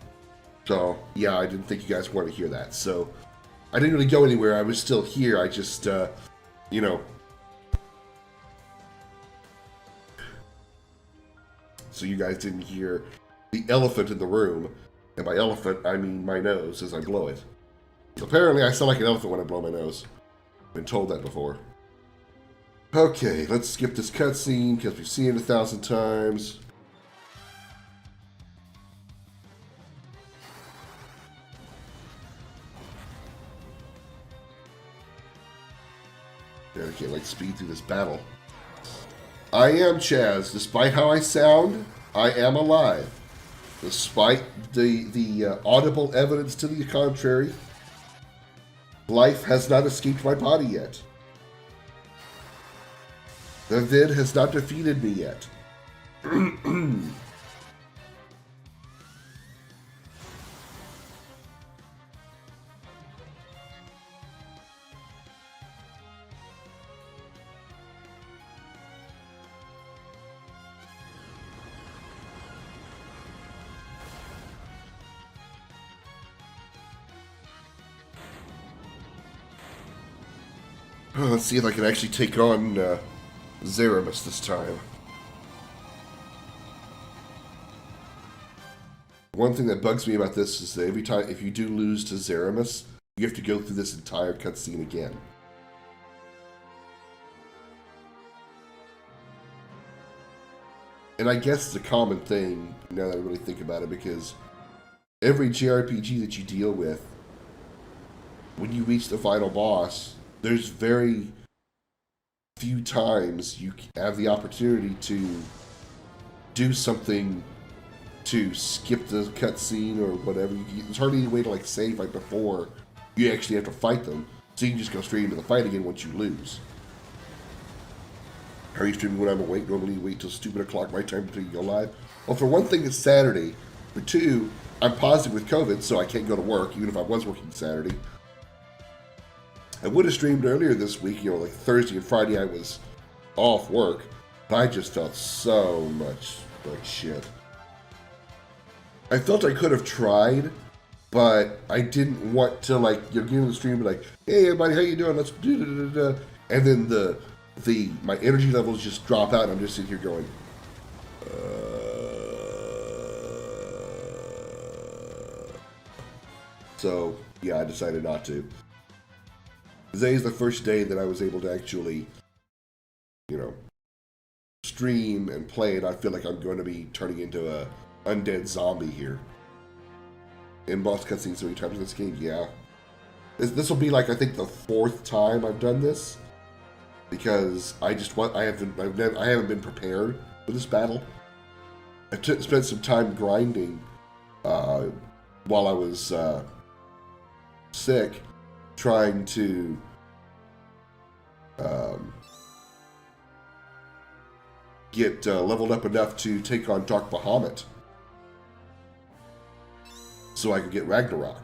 So, yeah, I didn't think you guys want to hear that. So, I didn't really go anywhere. I was still here. I just, you know. So you guys didn't hear the elephant in the room. And by elephant, I mean my nose as I blow it. Apparently, I sound like an elephant when I blow my nose. I've been told that before. Okay, let's skip this cutscene because we've seen it 1,000 times. Yeah, I can't like speed through this battle. I am Chaz. Despite how I sound, I am alive. Despite the audible evidence to the contrary, life has not escaped my body yet. The vid has not defeated me yet. Let's see if I can actually take on Zeramus this time. One thing that bugs me about this is that every time, if you do lose to Zeramus, you have to go through this entire cutscene again. And I guess it's a common thing, now that I really think about it, because every JRPG that you deal with, when you reach the final boss, there's very few times you have the opportunity to do something to skip the cutscene or whatever. There's hardly any way to like save right before you actually have to fight them, so you can just go straight into the fight again once you lose. Are you streaming when I'm awake? Normally wait till stupid o'clock my time to go live. Well, for one thing, it's Saturday. For two, I'm positive with COVID, so I can't go to work, even if I was working Saturday. I would have streamed earlier this week, you know, like Thursday and Friday I was off work, but I just felt so much like shit. I felt I could have tried, but I didn't want to like, you know, get in the stream and be like, hey everybody, how you doing? Let's do da da da. And then my energy levels just drop out and I'm just sitting here going, So, yeah, I decided not to. Today is the first day that I was able to actually, you know, stream and play, and I feel like I'm going to be turning into a undead zombie here. in-boss cutscenes so many times in this game. Yeah. This will be like, I think, the 4th time I've done this. Because I haven't been prepared for this battle. I spent some time grinding while I was sick, trying to get leveled up enough to take on Dark Bahamut, so I could get Ragnarok.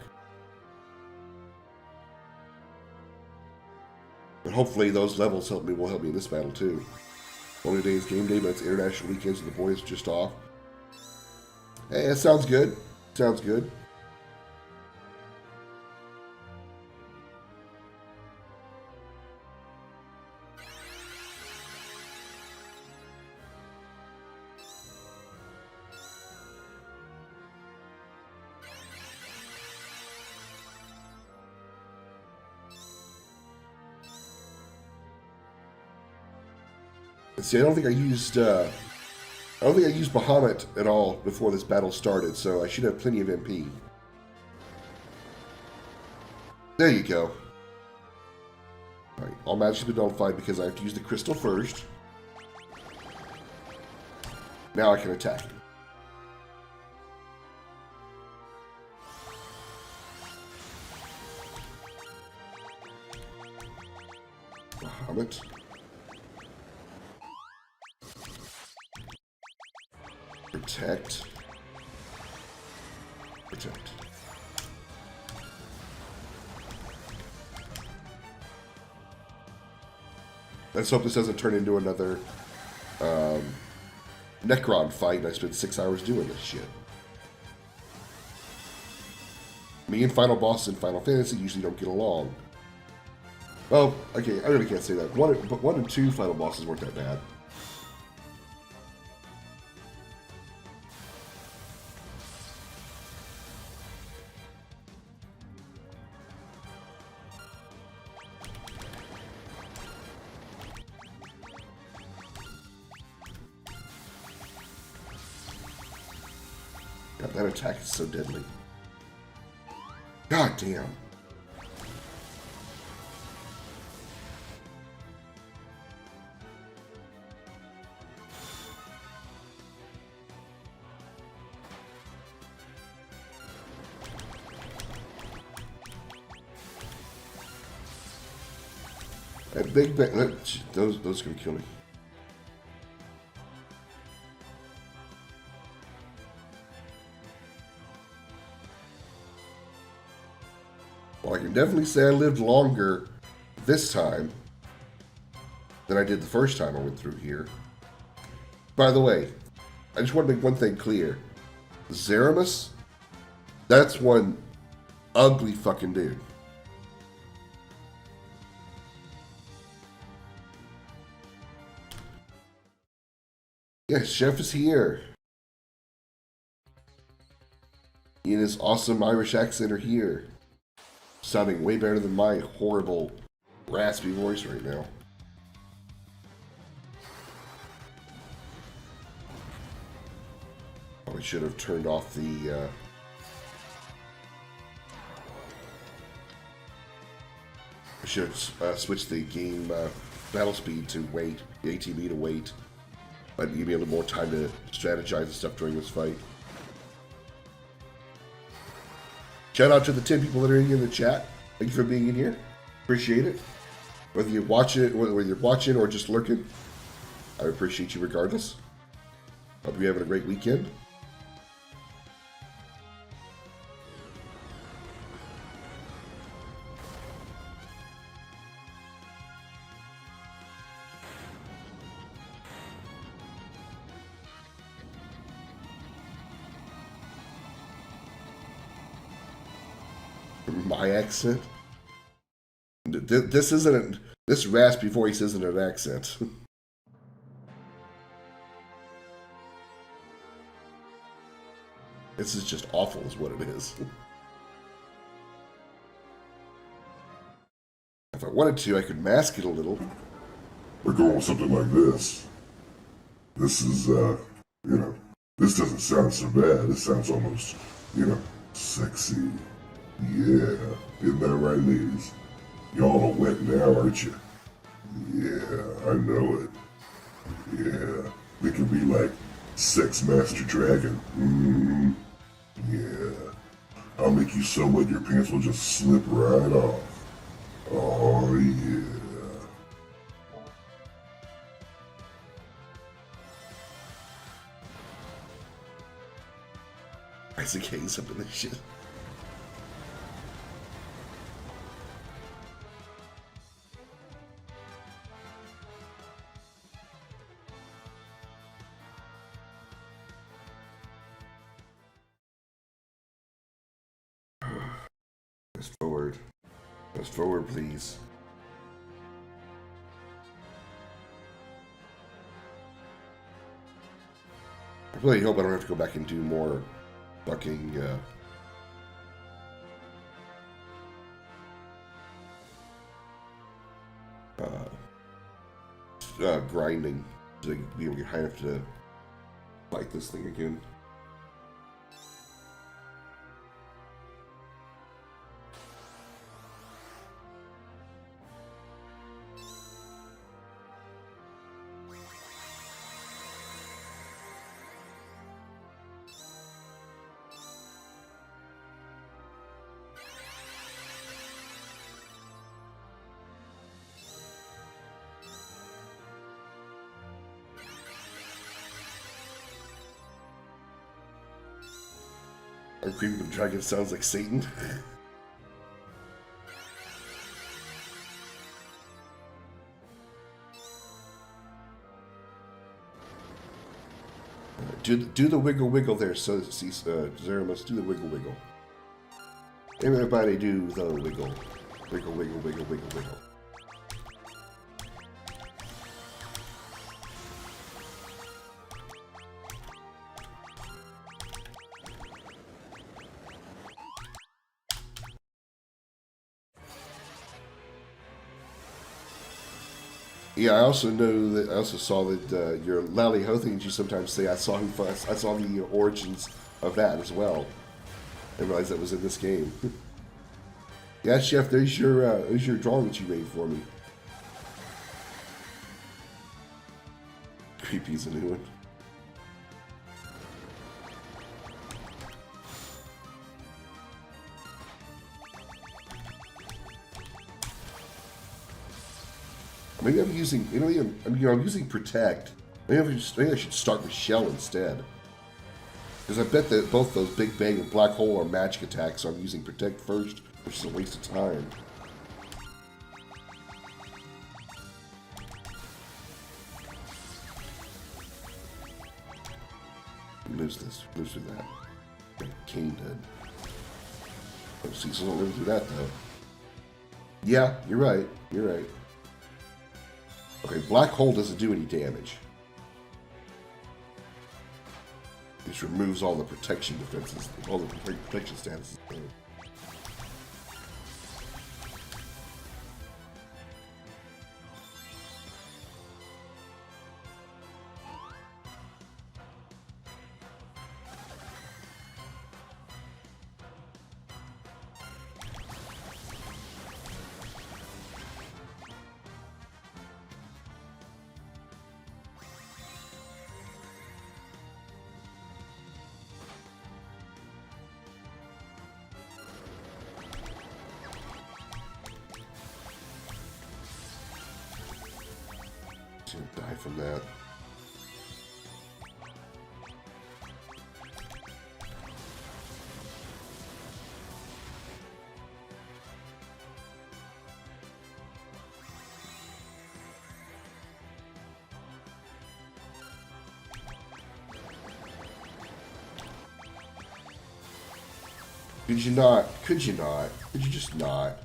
But hopefully those levels will help me in this battle too. Only day is game day, but it's international weekends and the boys are just off. Hey, that sounds good. Sounds good. See, I don't think I used Bahamut at all before this battle started, so I should have plenty of MP. There you go. Alright, all matches have been nullified because I have to use the crystal first. Now I can attack. Bahamut. Protect. Protect. Let's hope this doesn't turn into another Necron fight and I spent 6 hours doing this shit. Me and final boss in Final Fantasy usually don't get along. Well, okay, I really can't say that. But 1 and 2 final bosses weren't that bad. God, that attack is so deadly. God damn. That big bang, those are gonna kill me. Well, I can definitely say I lived longer this time than I did the first time I went through here. By the way, I just want to make one thing clear. Zeramus, that's one ugly fucking dude. Yes, Chef is here. He and his awesome Irish accent are here. Sounding way better than my horrible, raspy voice right now. Probably should have turned off the, I should have switched the game battle speed to wait, the ATB to wait. But give me a little more time to strategize and stuff during this fight. Shout out to the 10 people that are in the chat. Thank you for being in here. Appreciate it. Whether you're watching or just lurking, I appreciate you regardless. Hope you're having a great weekend. My accent? This isn't this raspy voice isn't an accent. This is just awful is what it is. If I wanted to, I could mask it a little. We're going with something like this. This is, this doesn't sound so bad. This sounds almost, Sexy. Yeah. Isn't that right, ladies? Y'all are wet now, aren't you? Yeah, I know it. Yeah. We can be like Sex Master Dragon. Yeah. I'll make you so wet your pants will just slip right off. Oh, yeah. Isaac Hayes up in this shit. Fast forward. Fast forward, please. I really hope I don't have to go back and do more fucking grinding to be able to get high enough to fight this thing again. Our Krim the dragon sounds like Satan. Do the wiggle wiggle there, so Zeramus, do the wiggle wiggle. Everybody do the wiggle. Wiggle wiggle wiggle wiggle wiggle. Yeah, I also know that I also saw that your Lally Ho things you sometimes say. I saw the origins of that as well. I realized that was in this game. Yeah, Chef, there's your drawing that you made for me. Creepy's a new one. Maybe I'm using, I'm using Protect. Maybe I should start with Shell instead. Because I bet that both those Big Bang and Black Hole are magic attacks, so I'm using Protect first, which is a waste of time. Lives through that. Kane did. Oh, Cecil don't live through that though. Yeah, you're right. Okay, Black Hole doesn't do any damage. It just removes all the protection defenses, all the protection statuses. Die from that. Could you not? Could you not? Could you just not?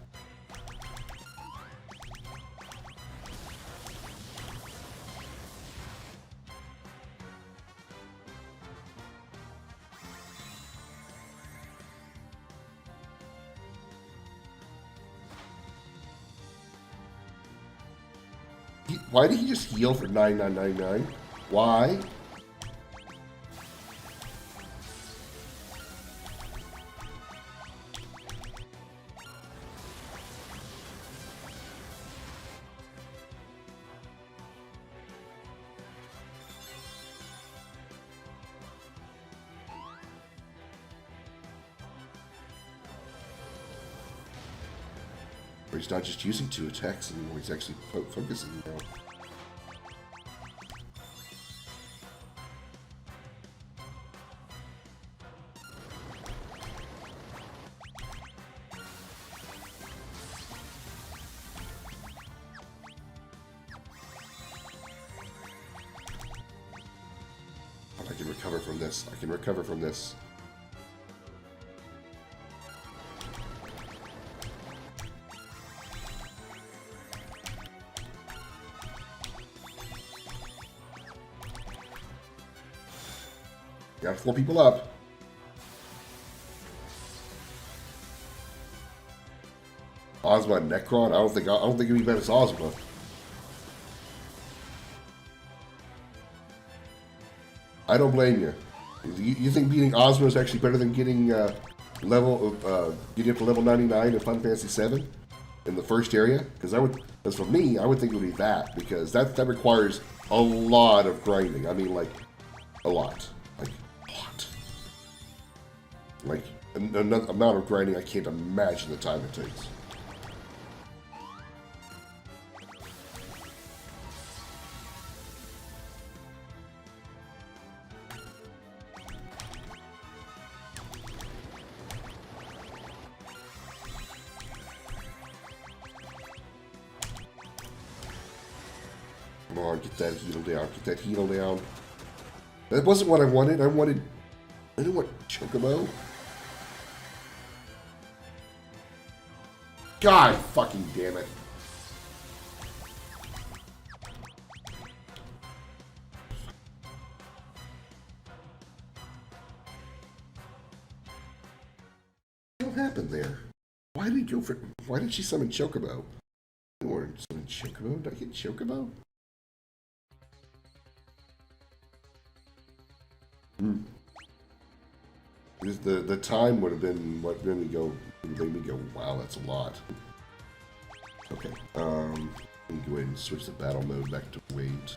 Why did he just heal for 9999? Why? he's not just using 2 attacks anymore, he's actually focusing now. I can recover from this. I can recover from this. Got 4 people up. Ozma and Necron? I don't think it'd be better as Ozma. I don't blame you. You think beating Ozma is actually better than getting getting up to level 99 in Final Fantasy VII in the first area? Because as for me, I would think it would be that, because that requires a lot of grinding. I mean, like, a lot. Like, a lot. Like, an amount of grinding I can't imagine the time it takes. Come on, get that heal down. Get that heal down. That wasn't what I wanted. I didn't want Chocobo. God fucking damn it. What happened there? Why did she summon Chocobo? I didn't want to summon Chocobo. Did I get Chocobo? The time would have been what made me go, wow, that's a lot. Okay, let me go ahead and switch the battle mode back to wait.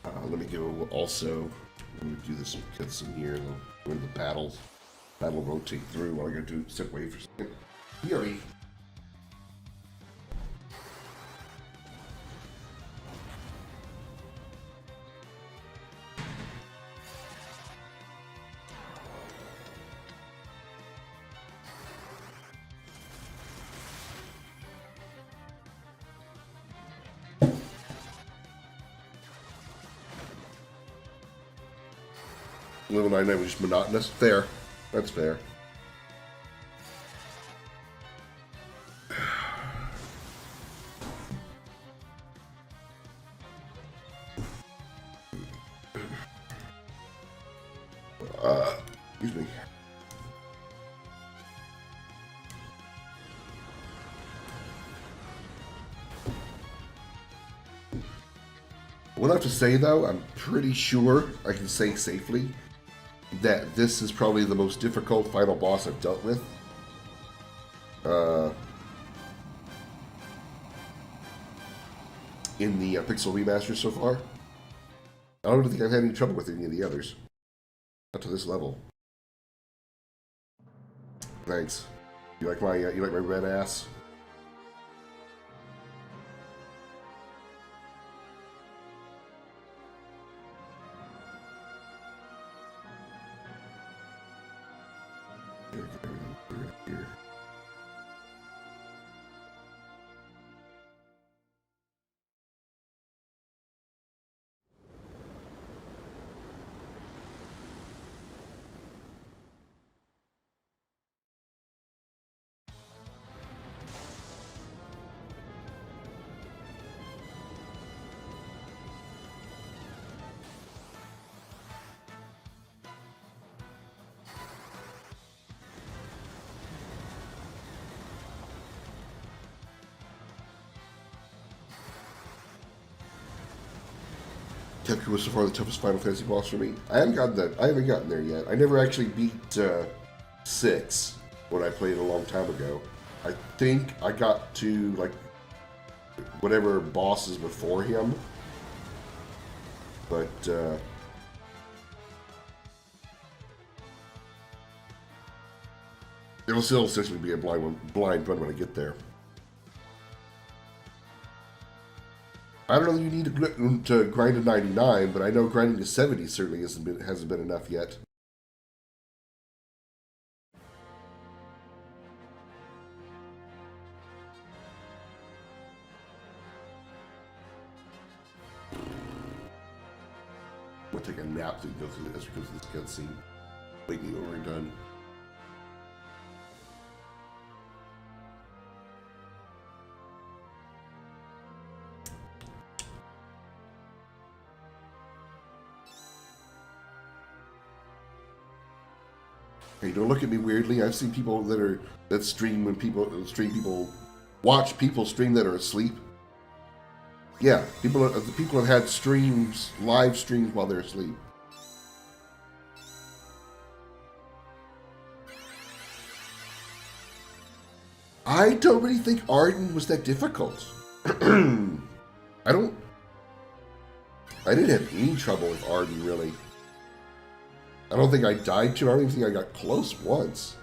Let me go also, let me do this cutscene here, when the battle rotate through. All I gotta do is step away for a second. Fury. Level 99 was just monotonous. Fair. That's fair. Excuse me. What I have to say though, I'm pretty sure I can say safely that this is probably the most difficult final boss I've dealt with. In the Pixel Remaster so far. I don't think I've had any trouble with any of the others. Not to this level. Thanks. You like my red ass? Here. Tetris was so far the toughest Final Fantasy boss for me. I haven't gotten there yet. I never actually beat 6 when I played a long time ago. I think I got to like whatever bosses before him, but It'll still essentially be a blind run when I get there. I don't know that you need to grind to 99, but I know grinding to 70 certainly hasn't been enough yet. I'm gonna take a nap as we go through this cutscene. Wake me when we're done. Hey, don't look at me weirdly. I've seen people that stream when people watch people stream that are asleep. Yeah, people have had live streams while they're asleep. I don't really think Arden was that difficult. I didn't have any trouble with Arden, really. I don't think I died too. I don't even think I got close once.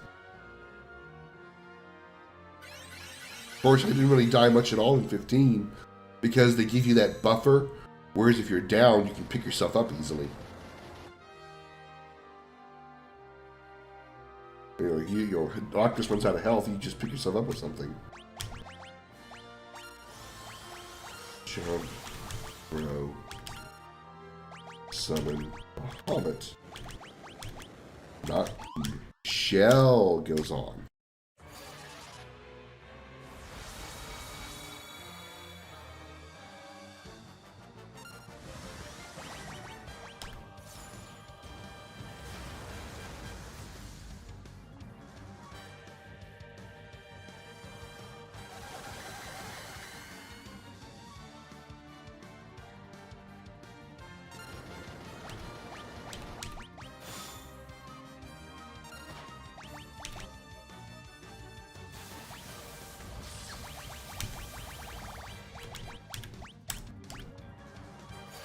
Of course, I didn't really die much at all in 15 because they give you that buffer, whereas if you're down, you can pick yourself up easily. Your Doctus runs out of health, you just pick yourself up with something. Jump, throw, summon a hobbit. Not shell goes on.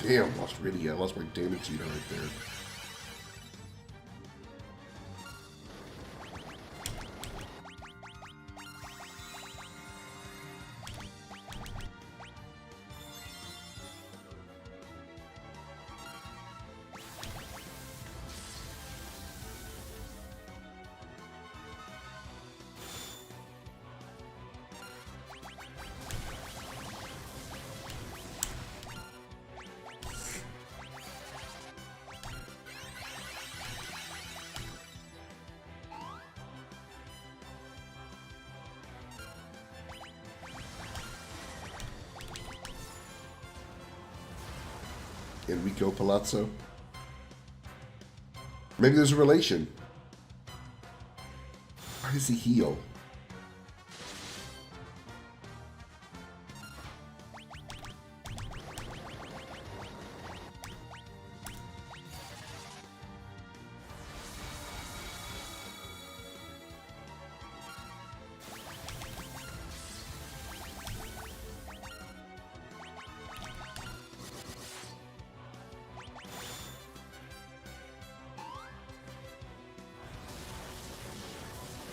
Damn, I lost my damage meter right there. Enrico Palazzo. Maybe there's a relation. Why does he heal?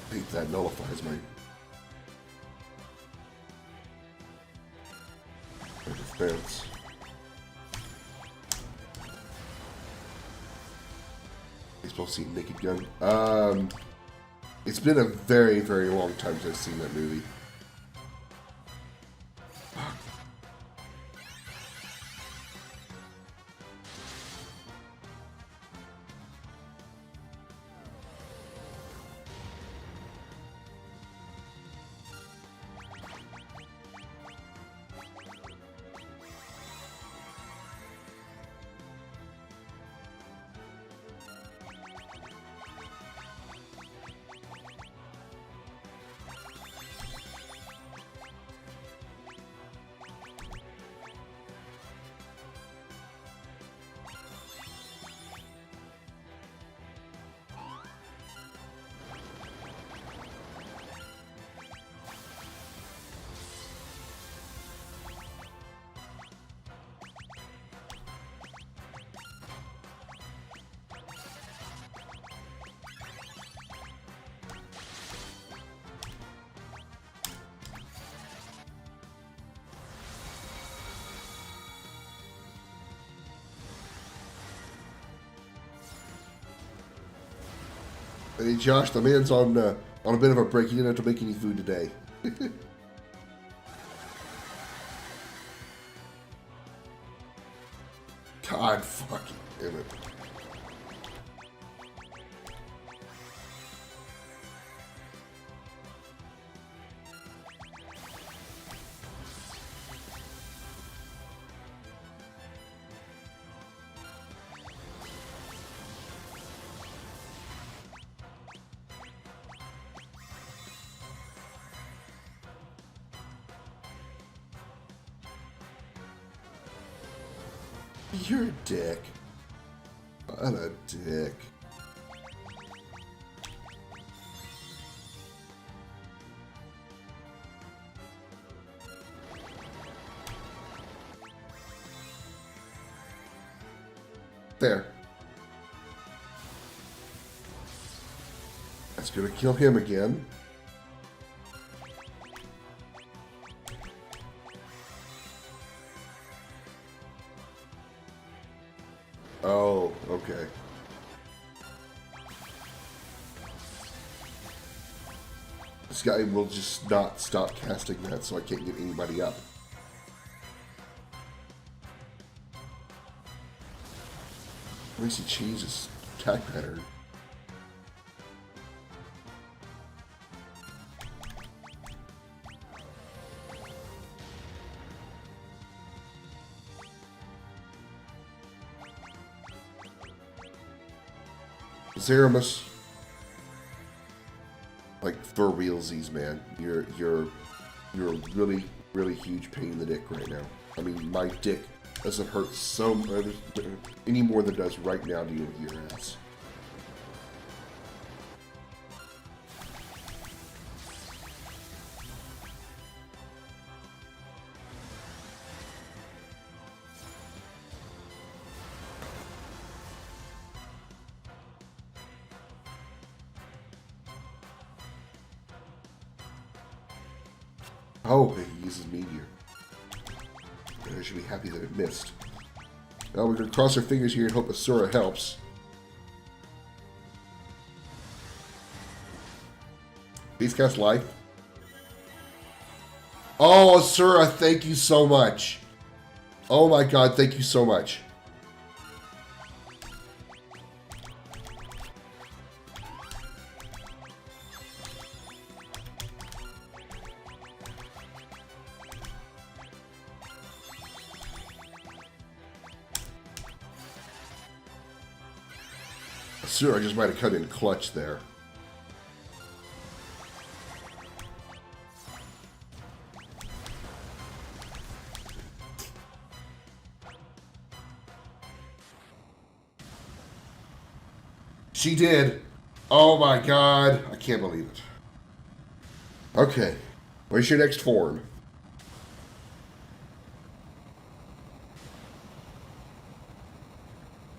I think that nullifies my defense. You're supposed to see Naked Gun. It's been a very, very long time since I've seen that movie. Hey, Josh, the man's on a bit of a break. He didn't have to make any food today. God fucking damn it. You're a dick. What a dick. There. That's gonna kill him again. Oh, okay. This guy will just not stop casting that, so I can't get anybody up. At least he changed his attack pattern. Zeramus, like for realsies, man, you're a really, really huge pain in the dick right now. I mean, my dick doesn't hurt so much any more than it does right now dealing with your ass. Oh, he uses Meteor. I should be happy that it missed. Well, we're going to cross our fingers here and hope Asura helps. Please cast life. Oh, Asura, thank you so much. Oh my god, thank you so much. Sure, I just might have cut in clutch there. She did. Oh my god. I can't believe it. Okay. Where's your next form?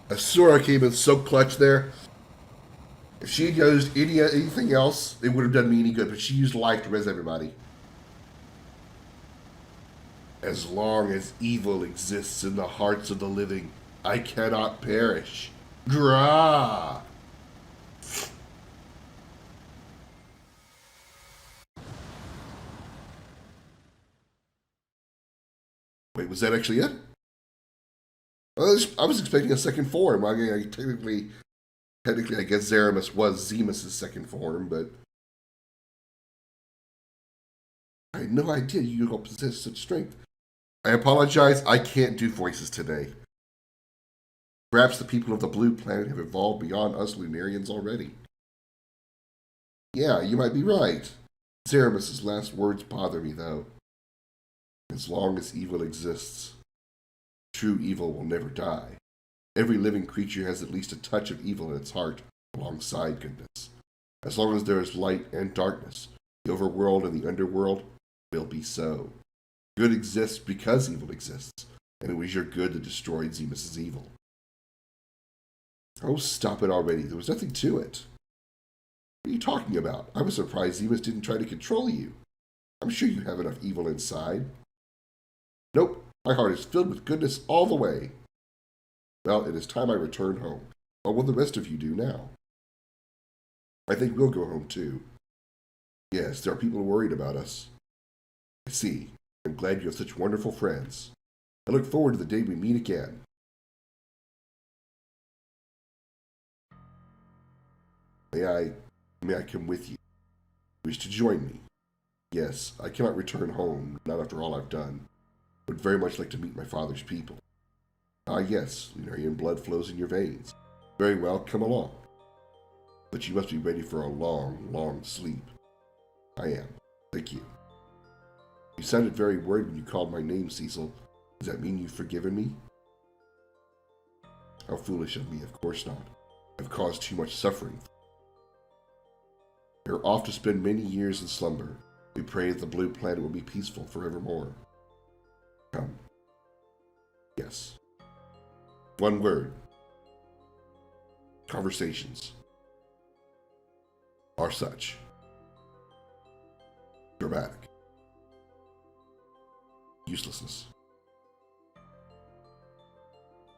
Asura came in so clutch there. If she had used anything else, it would have done me any good, but she used life to res everybody. As long as evil exists in the hearts of the living, I cannot perish. Grah! Wait, was that actually it? I was expecting a second form. I mean, technically, I guess Zeramus was Zemus' second form, but I had no idea you all possess such strength. I apologize, I can't do voices today. Perhaps the people of the blue planet have evolved beyond us Lunarians already. Yeah, you might be right. Zeramus' last words bother me, though. As long as evil exists, true evil will never die. Every living creature has at least a touch of evil in its heart, alongside goodness. As long as there is light and darkness, the overworld and the underworld will be so. Good exists because evil exists, and it was your good that destroyed Zemus' evil. Oh, stop it already. There was nothing to it. What are you talking about? I was surprised Zemus didn't try to control you. I'm sure you have enough evil inside. Nope, my heart is filled with goodness all the way. Well, it is time I return home. What will the rest of you do now? I think we'll go home too. Yes, there are people worried about us. I see. I'm glad you have such wonderful friends. I look forward to the day we meet again. May I come with you? Wish to join me? Yes, I cannot return home, not after all I've done. I would very much like to meet my father's people. Ah, yes, Lunarian blood flows in your veins. Very well, come along. But you must be ready for a long, long sleep. I am. Thank you. You sounded very worried when you called my name, Cecil. Does that mean you've forgiven me? How foolish of me, of course not. I've caused too much suffering. We are off to spend many years in slumber. We pray that the blue planet will be peaceful forevermore. Come. Yes. One word. Conversations are such. Dramatic. Uselessness.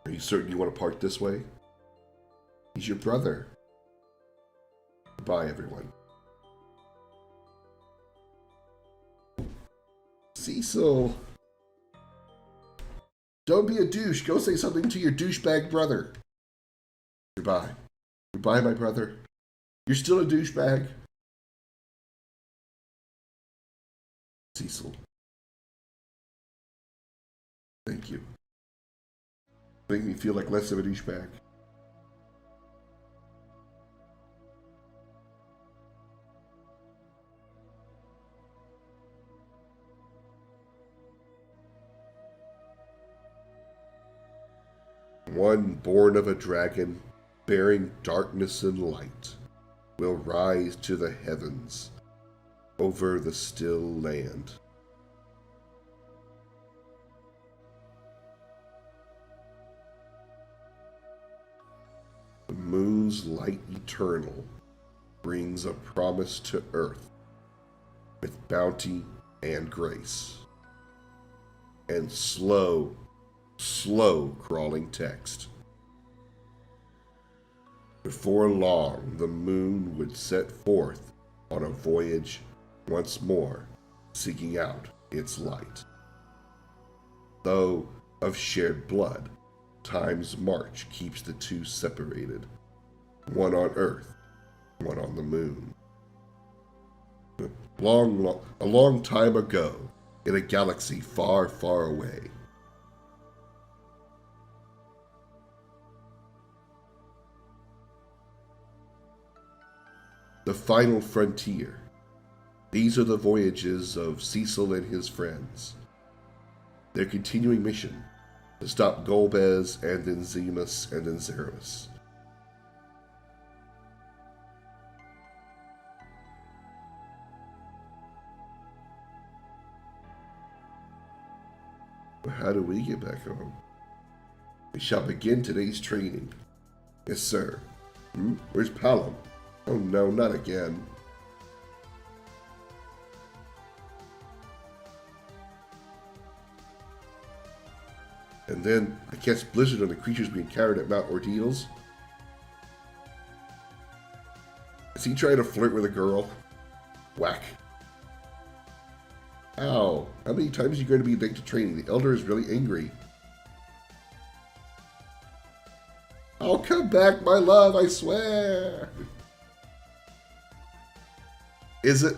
Are you certain you want to part this way? He's your brother. Goodbye, everyone. Cecil. Don't be a douche. Go say something to your douchebag brother. Goodbye. Goodbye, my brother. You're still a douchebag. Cecil. Thank you. Make me feel like less of a douchebag. One born of a dragon, bearing darkness and light, will rise to the heavens over the still land. The moon's light eternal brings a promise to earth with bounty and grace. And slow crawling text. Before long, the moon would set forth on a voyage once more, seeking out its light. Though of shared blood, time's march keeps the two separated, one on Earth, one on the moon. A long time ago, in a galaxy far, far away, the final frontier. These are the voyages of Cecil and his friends. Their continuing mission to stop Golbez and Enzimus and Enzeros. How do we get back home? We shall begin today's training. Yes, sir. Where's Palom? Oh no, not again. And then I cast Blizzard on the creatures we encountered at Mount Ordeals. Is he trying to flirt with a girl? Whack. Ow. How many times are you going to be late to training? The Elder is really angry. I'll come back, my love, I swear. Is it?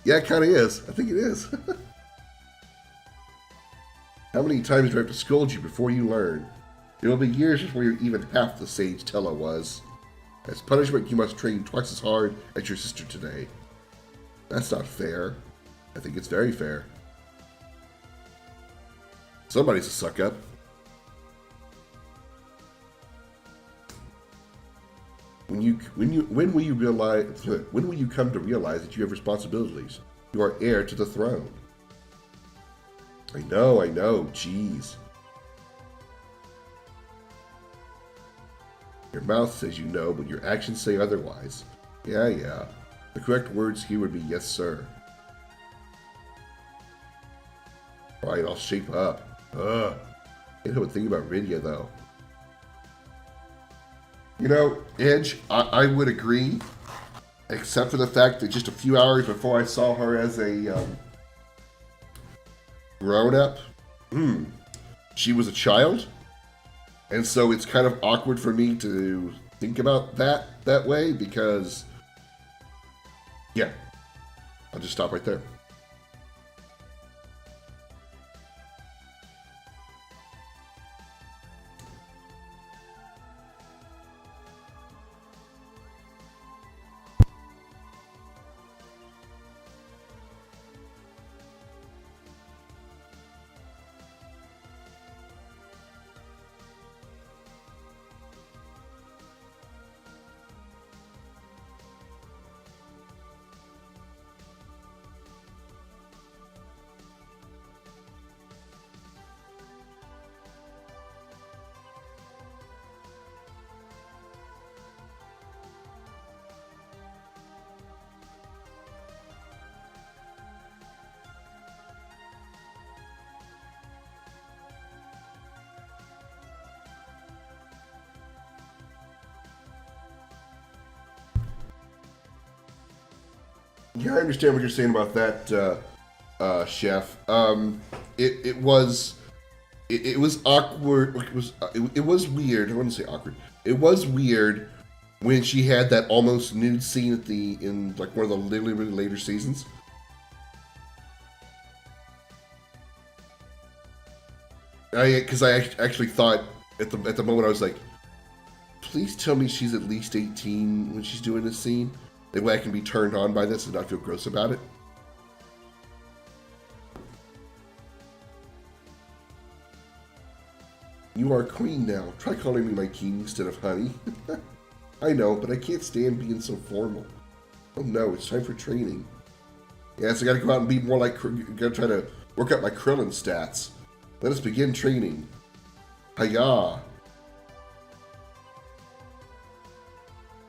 Yeah, it kind of is. I think it is. How many times do I have to scold you before you learn? It will be years before you're even half the sage Tella was. As punishment, you must train twice as hard as your sister today. That's not fair. I think it's very fair. Somebody's a suck-up. When will you come to realize that you have responsibilities? You are heir to the throne. I know, jeez. Your mouth says you know, but your actions say otherwise. Yeah. The correct words here would be yes, sir. Right, I'll shape up. Ugh. I don't think about Rydia, though. You know, Edge, I would agree, except for the fact that just a few hours before I saw her as a grown-up, she was a child. And so it's kind of awkward for me to think about that way because, yeah, I'll just stop right there. Yeah, I understand what you're saying about that, Chef. It was awkward. It was weird. I wouldn't say awkward. It was weird when she had that almost nude scene in like one of the really later seasons. Because I actually thought at the moment I was like, please tell me she's at least 18 when she's doing this scene. That way I can be turned on by this and not feel gross about it. You are queen now. Try calling me my king instead of honey. I know, but I can't stand being so formal. Oh no, it's time for training. Yes, I gotta go out and be more like... Gotta try to work out my Krillin stats. Let us begin training. Hiya.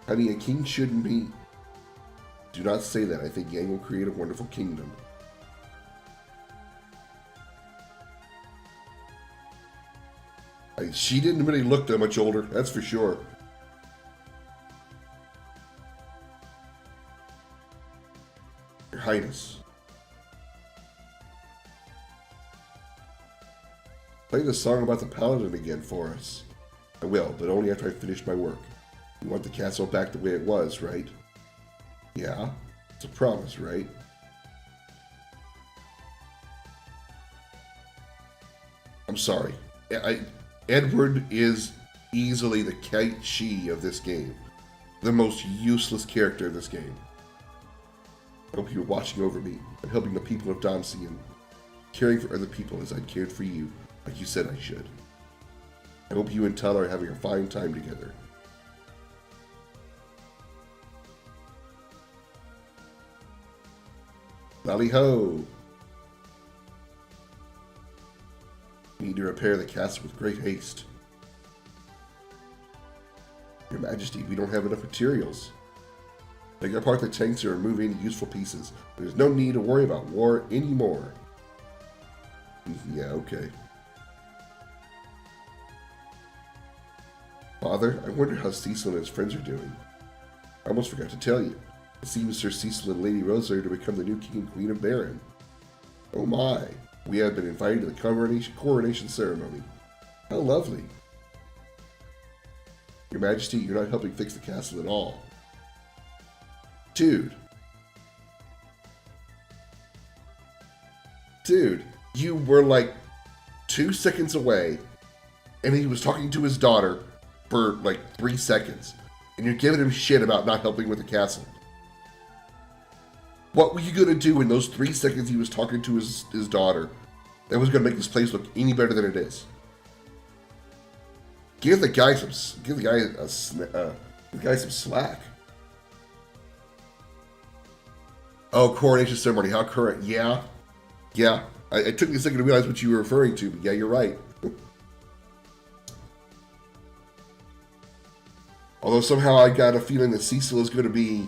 Honey, a king shouldn't be... Do not say that. I think Yang will create a wonderful kingdom. She didn't really look that much older, that's for sure. Your Highness. Play the song about the paladin again for us. I will, but only after I finish my work. You want the castle back the way it was, right? Yeah, it's a promise, right? I'm sorry. Edward is easily the Kaichi of this game. The most useless character of this game. I hope you're watching over me and helping the people of Domsey and caring for other people as I cared for you, like you said I should. I hope you and Tyler are having a fine time together. Tally-ho! We need to repair the castle with great haste. Your Majesty, we don't have enough materials. Take apart the tanks and remove any useful pieces. There's no need to worry about war anymore. Yeah, okay. Father, I wonder how Cecil and his friends are doing. I almost forgot to tell you. It seems Sir Cecil and Lady Rosa are to become the new King and Queen of Baron. Oh my, we have been invited to the coronation ceremony. How lovely. Your Majesty, you're not helping fix the castle at all. Dude, you were like 2 seconds away, and he was talking to his daughter for like 3 seconds, and you're giving him shit about not helping with the castle. What were you going to do in those 3 seconds he was talking to his daughter that was going to make this place look any better than it is? Give the guy some slack. Oh, coronation ceremony, how current? Yeah. It took me a second to realize what you were referring to, but yeah, you're right. Although somehow I got a feeling that Cecil is going to be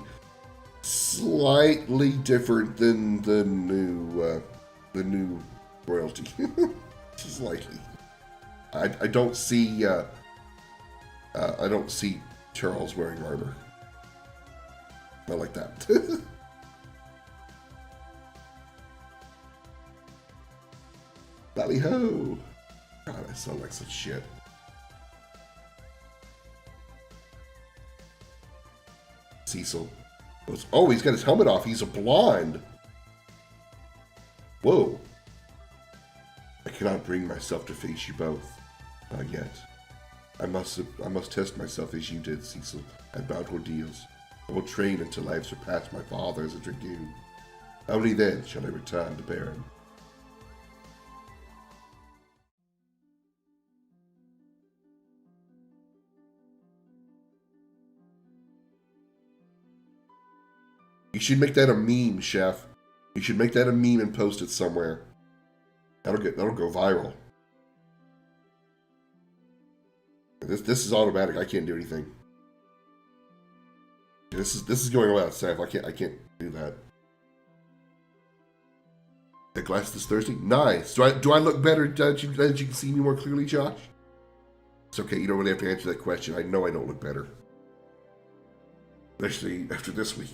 slightly different than the new royalty. Just like I don't see Charles wearing armor. Not like that. Bally ho! God, I sound like such shit. Cecil. Oh, he's got his helmet off. He's a blonde. Whoa. I cannot bring myself to face you both. Not yet. I must test myself as you did, Cecil. I bow to ordeals. I will train until I have surpassed my father as a dragoon. Only then shall I return to Baron. You should make that a meme, Chef. You should make that a meme and post it somewhere. That'll go viral. This is automatic. I can't do anything. This is going without Seth. I can't do that. The glass this Thursday? Nice. Do I look better that you can see me more clearly, Josh? It's okay. You don't really have to answer that question. I know I don't look better. Especially after this week.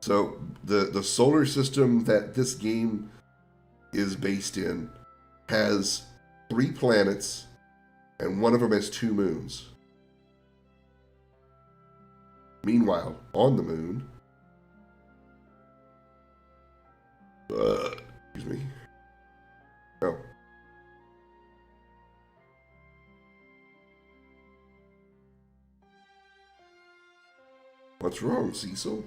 So the solar system that this game is based in has 3 planets, and one of them has 2 moons. Meanwhile, on the moon, excuse me. Oh. What's wrong, Cecil?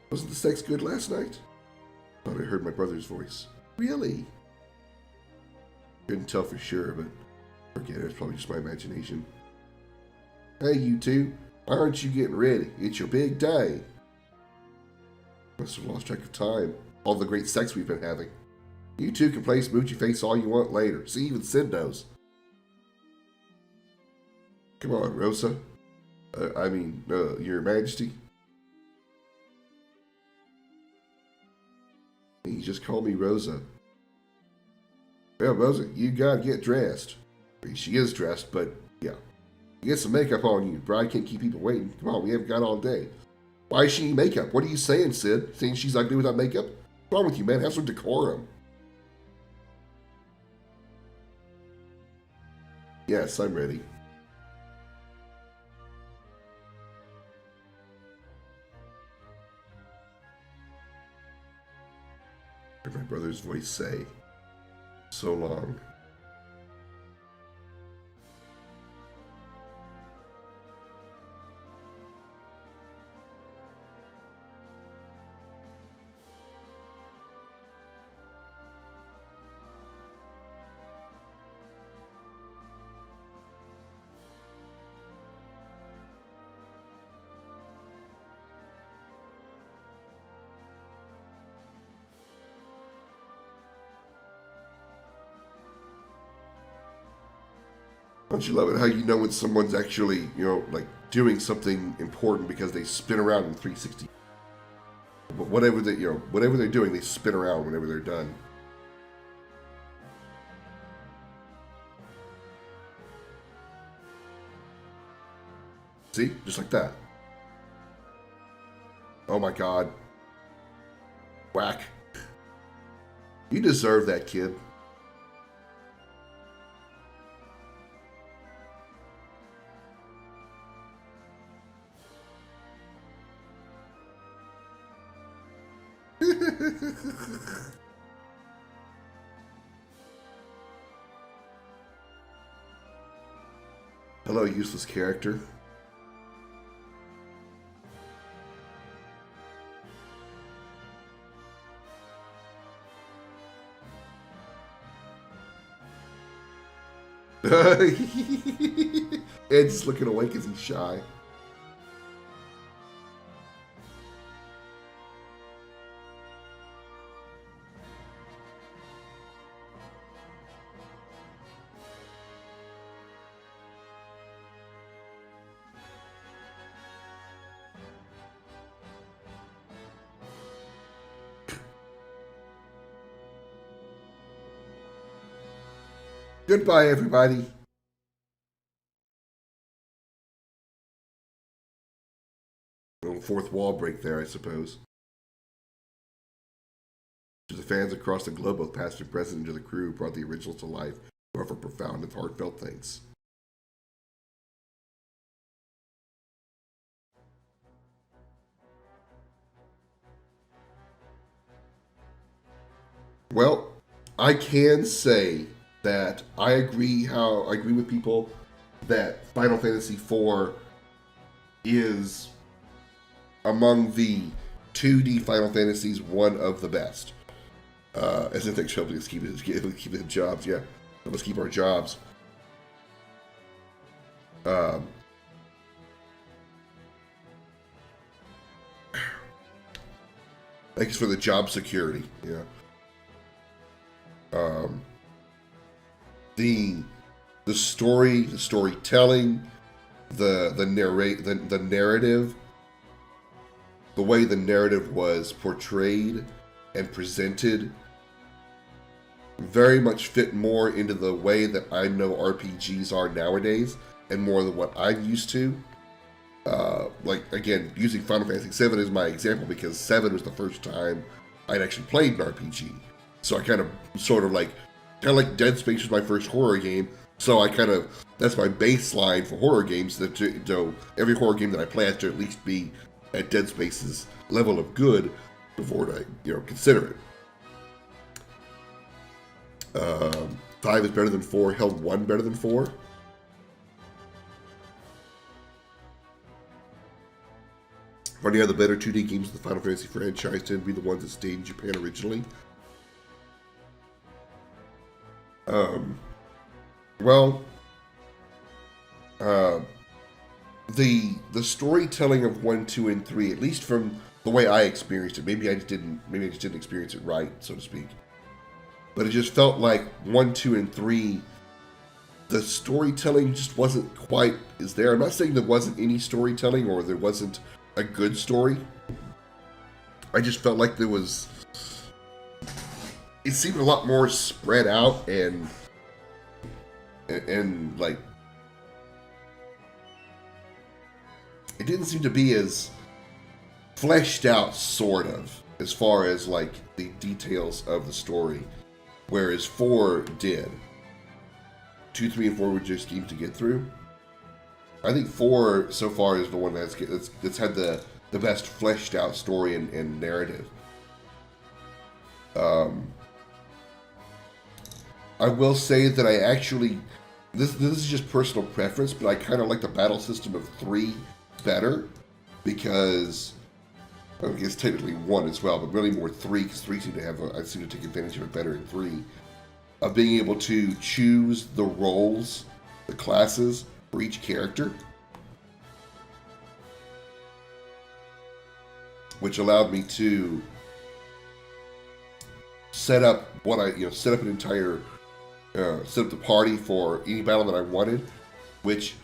Wasn't the sex good last night? Thought I heard my brother's voice. Really? Couldn't tell for sure, but forget it. It's probably just my imagination. Hey, you two. Why aren't you getting ready? It's your big day. Must have lost track of time. All the great sex we've been having. You two can play smoochy face all you want later. See, even Sid knows. Come on, Rosa. Your Majesty. You just call me Rosa. Well, Rosa, you gotta get dressed. I mean, she is dressed, but yeah. You get some makeup on you. Bride can't keep people waiting. Come on, we haven't got all day. Why is she in makeup? What are you saying, Sid? Saying she's ugly without makeup? What's wrong with you, man? Have some decorum. Yes, I'm ready. Heard my brother's voice say, so long. Don't you love it how you know when someone's actually, like doing something important because they spin around in 360. But whatever they're doing, they spin around whenever they're done. See? Just like that. Oh my God. Whack. You deserve that, kid. Hello, useless character. Ed's looking away because he's shy. Goodbye, everybody. A little fourth wall break there, I suppose. To the fans across the globe, both past and present, and to the crew who brought the originals to life, who offer profound and heartfelt thanks. Well, I can say that I agree with people that Final Fantasy IV is among the 2D Final Fantasies one of the best. As if they should let's keep the jobs, yeah. Let's keep our jobs. Thanks for the job security, yeah. The storytelling, the narrative, the way the narrative was portrayed and presented very much fit more into the way that I know RPGs are nowadays and more than what I'm used to. Like, again, using Final Fantasy VII as my example because 7 was the first time I'd actually played an RPG. So I kind of like Dead Space was my first horror game. So that's my baseline for horror games. That every horror game that I play has to at least be at Dead Space's level of good before I consider it. 5 is better than 4. Hell, 1 better than 4. Funny how the better 2D games of the Final Fantasy franchise tend to be the ones that stayed in Japan originally. The storytelling of 1, 2, and 3, at least from the way I experienced it, maybe I just didn't experience it right, so to speak. But it just felt like 1, 2, and 3, the storytelling just wasn't quite is there. I'm not saying there wasn't any storytelling or there wasn't a good story. I just felt like it seemed a lot more spread out and like it didn't seem to be as fleshed out, sort of, as far as like the details of the story, whereas 4 did. 2, 3, and 4 were just games to get through. I think 4 so far is the one that's had the best fleshed out story and narrative. I will say that I actually this is just personal preference, but I kind of like the battle system of 3 better because I guess technically 1 as well, but really more 3 because 3 I seem to take advantage of it better in 3 of being able to choose the roles, the classes for each character, which allowed me to set up set up an entire set up the party for any battle that I wanted, which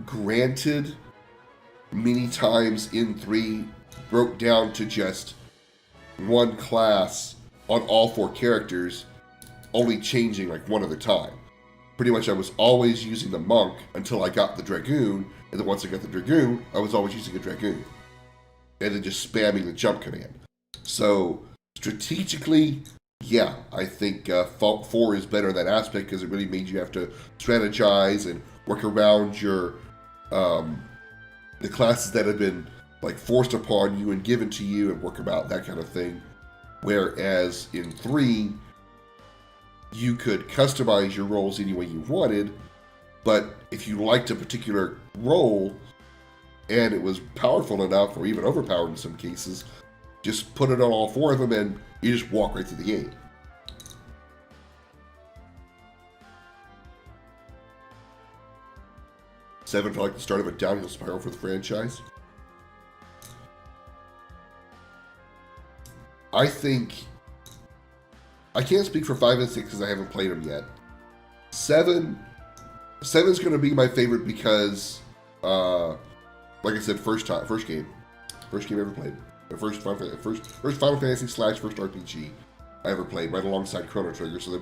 granted many times in 3 broke down to just one class on all 4 characters, only changing like one at a time. Pretty much I was always using the monk until I got the dragoon, and then once I got the dragoon, I was always using a dragoon. And then just spamming the jump command. So, strategically, yeah, I think 4 is better in that aspect because it really made you have to strategize and work around your the classes that have been like forced upon you and given to you and work about that kind of thing. Whereas in 3, you could customize your roles any way you wanted, but if you liked a particular role and it was powerful enough or even overpowered in some cases, just put it on all 4 of them and you just walk right through the game. Seven felt like the start of a downhill spiral for the franchise. I think I can't speak for 5 and 6 because I haven't played them yet. 7's going to be my favorite because, like I said, first game ever played. The first Final Fantasy / first RPG. I ever played, right alongside Chrono Trigger. So they're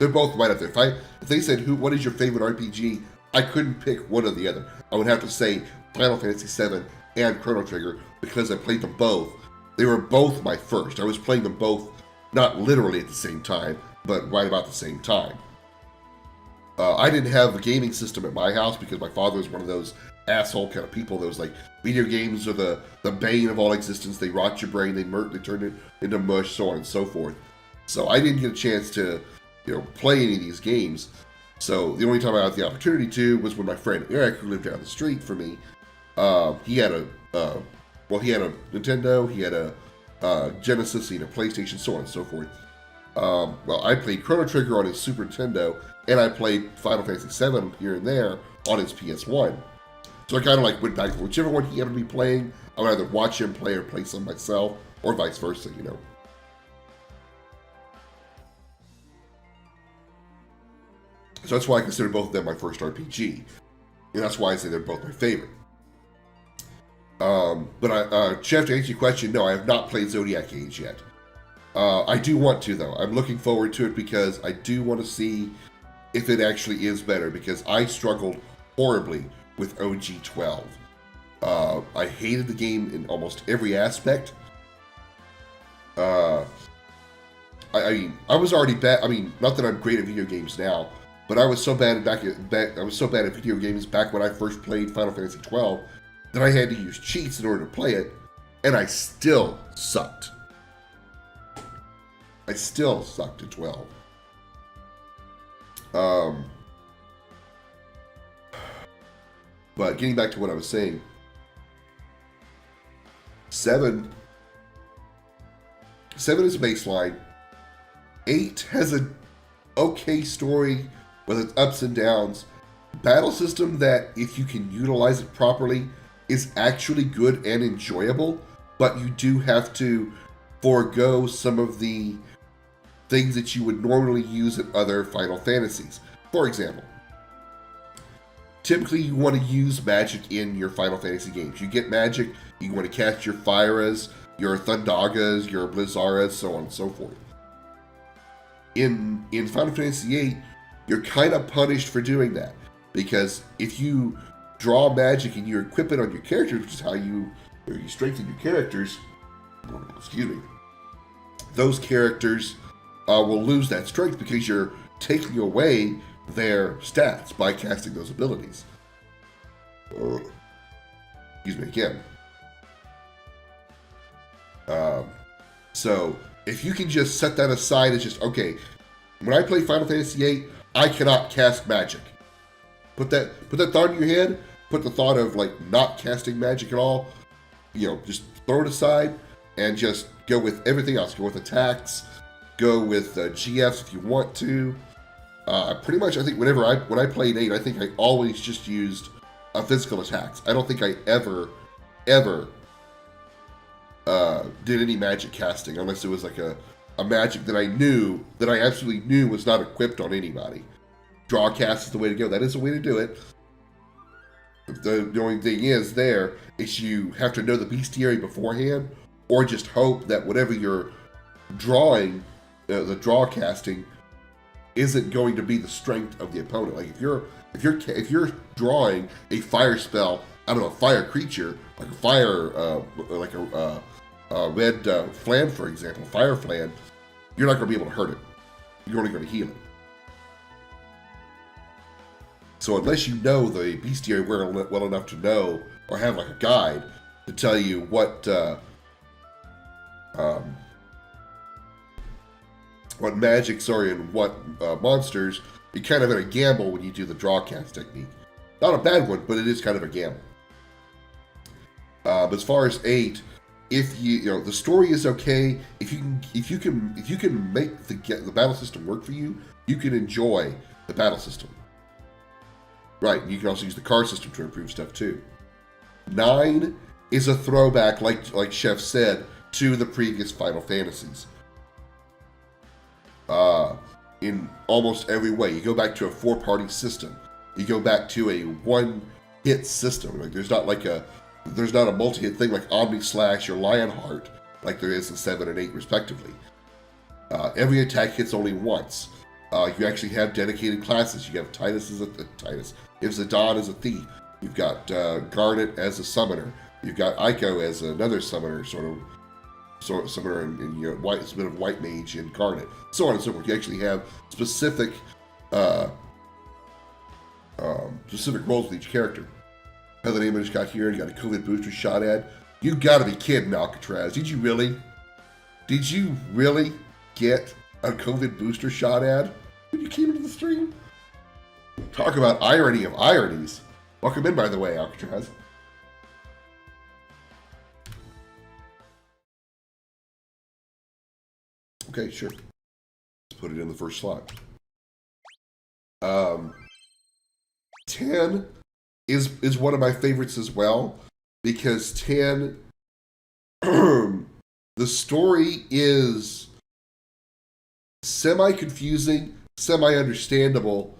both right up there. If they said what is your favorite RPG, I couldn't pick one or the other. I would have to say Final Fantasy VII and Chrono Trigger because I played them both. They were both my first. I was playing them both, not literally at the same time, but right about the same time. I didn't have a gaming system at my house because my father was one of those asshole kind of people. Those like video games are the bane of all existence. They rot your brain. They turn it into mush, so on and so forth. So I didn't get a chance to, play any of these games. So the only time I had the opportunity to was when my friend Eric, who lived down the street from me, he had a Nintendo, he had a Genesis, he had a PlayStation, so on and so forth. I played Chrono Trigger on his Super Nintendo, and I played Final Fantasy VII here and there on his PS1. So I kind of like went back and forth. Whichever one he happened to be playing, I would either watch him play or play some myself, or vice versa, So that's why I consider both of them my first RPG. And that's why I say they're both my favorite. But Chef, to answer your question, no, I have not played Zodiac Age yet. I do want to, though. I'm looking forward to it because I do want to see if it actually is better, because I struggled horribly with OG 12. I hated the game in almost every aspect. I mean, I was already bad. I mean, not that I'm great at video games now, but I was so bad at video games back when I first played Final Fantasy 12 that I had to use cheats in order to play it, and I still sucked. I still sucked at 12. But getting back to what I was saying, 7 is a baseline. 8 has an okay story with its ups and downs. Battle system that, if you can utilize it properly, is actually good and enjoyable, but you do have to forego some of the things that you would normally use in other Final Fantasies. For example, typically you want to use magic in your Final Fantasy games. You get magic, you want to cast your Fyras, your Thundagas, your Blizzaras, so on and so forth. In Final Fantasy VIII, you're kind of punished for doing that, because if you draw magic and you equip it on your characters, which is how you strengthen your characters, those characters will lose that strength because you're taking away their stats by casting those abilities. Excuse me again. So if you can just set that aside as just, okay, when I play Final Fantasy VIII, I cannot cast magic. Put that thought in your head. Put the thought of like not casting magic at all. Just throw it aside and just go with everything else. Go with attacks. Go with GFs if you want to. Pretty much, I think when I played 8, I think I always just used physical attacks. I don't think I ever did any magic casting unless it was like a magic that I absolutely knew was not equipped on anybody. Draw cast is the way to go. That is the way to do it. The only thing is you have to know the bestiary beforehand, or just hope that whatever you're drawing, the draw casting, isn't going to be the strength of the opponent. Like if you're drawing a fire spell out of a fire creature, like a fire, red flan, for example, fire flan, you're not going to be able to hurt it. You're only going to heal it. So unless you know the bestiary well enough to know, or have like a guide to tell you what magics are and what monsters, you're kind of in a gamble when you do the draw cast technique. Not a bad one, but it is kind of a gamble. But as far as 8, if the story is okay, if you can make the battle system work for you, you can enjoy the battle system. Right, you can also use the card system to improve stuff too. 9 is a throwback, like Chef said, to the previous Final Fantasies. In almost every way. You go back to a 4-party system. You go back to a one-hit system. Like there's not a multi-hit thing like Omni Slash or Lionheart like there is in 7 and 8 respectively. Every attack hits only once. You actually have dedicated classes. You have Titus as a Titus. If Zidane as a thief, you've got Garnet as a summoner. You've got Ico as another summoner, sort of summoner, and you know, white, it's a bit of white mage and Garnet, so on and so forth. You actually have specific roles with each character. Another name I just got here. You got a COVID booster shot at. You gotta be kidding, Alcatraz. Did you really? Did you really get a COVID booster shot ad when you came into the stream? Talk about irony of ironies. Welcome in, by the way, Alcatraz. Okay, sure. Let's put it in the first slot. 10 is one of my favorites as well, because 10, the story is semi-confusing, semi-understandable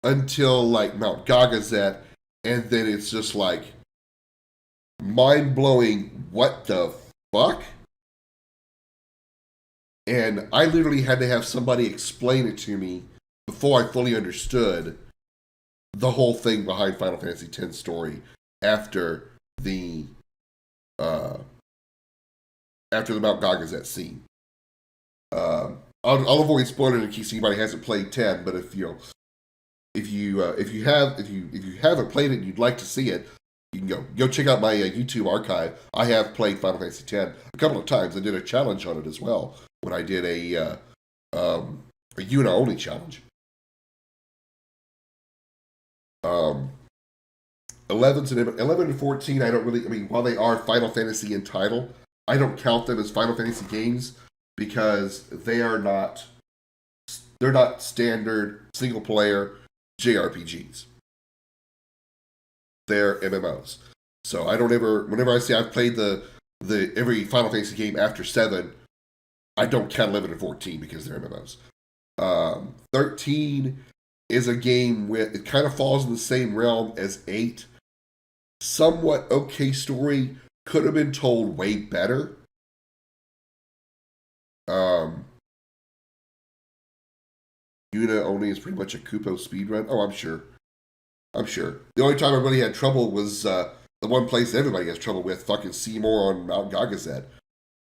until like Mount Gagazet, and then it's just like mind-blowing, what the fuck? And I literally had to have somebody explain it to me before I fully understood the whole thing behind Final Fantasy X story after the Mount Gagazet scene. I'll avoid spoiling in case anybody hasn't played 10, but if you haven't played it and you'd like to see it, you can go check out my YouTube archive. I have played Final Fantasy X a couple of times. I did a challenge on it as well when I did a Yuna only challenge. 11 and 14, I don't really, I mean, while they are Final Fantasy in title, I don't count them as Final Fantasy games because they're not standard single player JRPGs. They're MMOs. So I don't whenever I say I've played the every Final Fantasy game after 7, I don't count 11 and 14 because they're MMOs. 13 is a game it kind of falls in the same realm as 8. Somewhat okay story, could have been told way better. Yuna only is pretty much a Kupo speedrun. Oh, I'm sure. The only time I really had trouble was the one place everybody has trouble with, fucking Seymour on Mount Gagazet.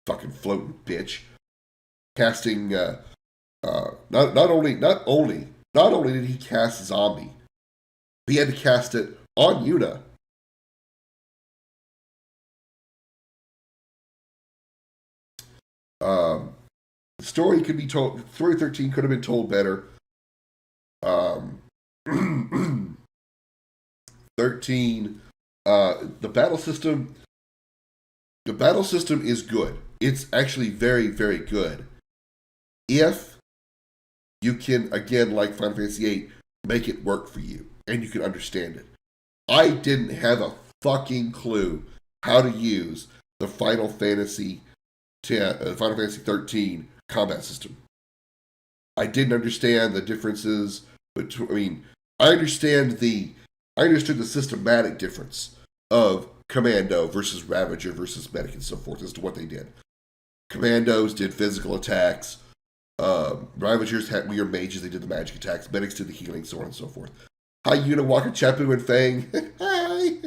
Fucking floating bitch. Casting, not only did he cast Zombie, he had to cast it on Yuna. The story could be told. Story 13 could have been told better. 13. The battle system. The battle system is good. It's actually very, very good. If you can, again, like Final Fantasy VIII, make it work for you and you can understand it. I didn't have a fucking clue how to use the Final Fantasy 13 combat system. I didn't understand the differences between. I mean, I understood the systematic difference of Commando versus Ravager versus Medic and so forth as to what they did. Commandos did physical attacks. Ravagers had weird mages, they did the magic attacks. Medics did the healing, so on and so forth. Hi, Yuna, Walker, Chapu, and Fang. Hi!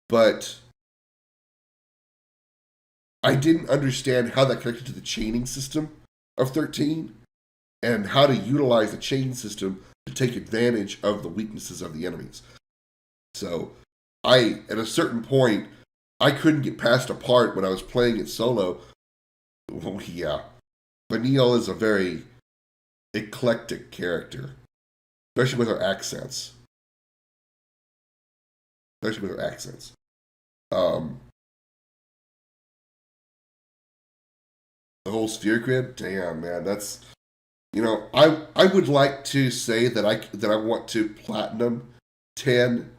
But I didn't understand how that connected to the chaining system of 13 and how to utilize the chain system to take advantage of the weaknesses of the enemies. So, at a certain point, I couldn't get past a part when I was playing it solo. Oh, yeah. Vanille is a very eclectic character, especially with her accents. The whole sphere grid, damn man, that's I would like to say that I want to platinum 10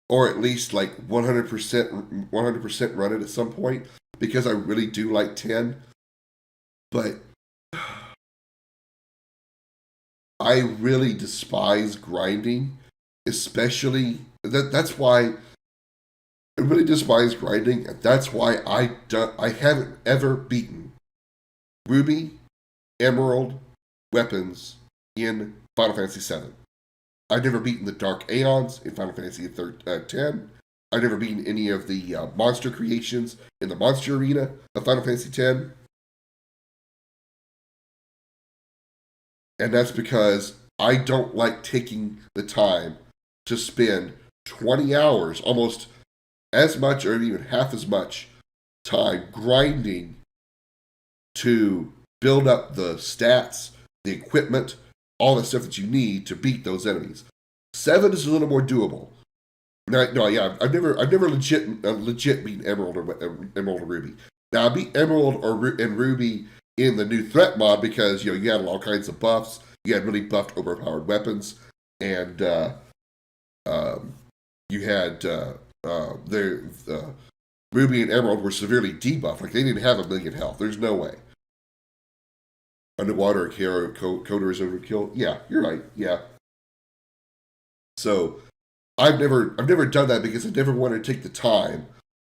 or at least like 100% run it at some point because I really do like 10, but I really despise grinding, especially that's why I really despise grinding, and that's why I haven't ever beaten Ruby, Emerald, weapons in Final Fantasy VII. I've never beaten the Dark Aeons in Final Fantasy X. I've never beaten any of the monster creations in the monster arena of Final Fantasy X. And that's because I don't like taking the time to spend 20 hours, almost as much or even half as much time grinding to build up the stats, the equipment, all the stuff that you need to beat those enemies. 7 is a little more doable. No, yeah, I've never legit beaten Emerald or Ruby. Now I beat Emerald and Ruby in the new threat mod because you had all kinds of buffs. You had really buffed, overpowered weapons, and you had Ruby and Emerald were severely debuffed. Like they didn't have 1,000,000 health. There's no way. Underwater Coder is overkill. Yeah, you're right. Yeah. So I've never done that because I never wanted to take the time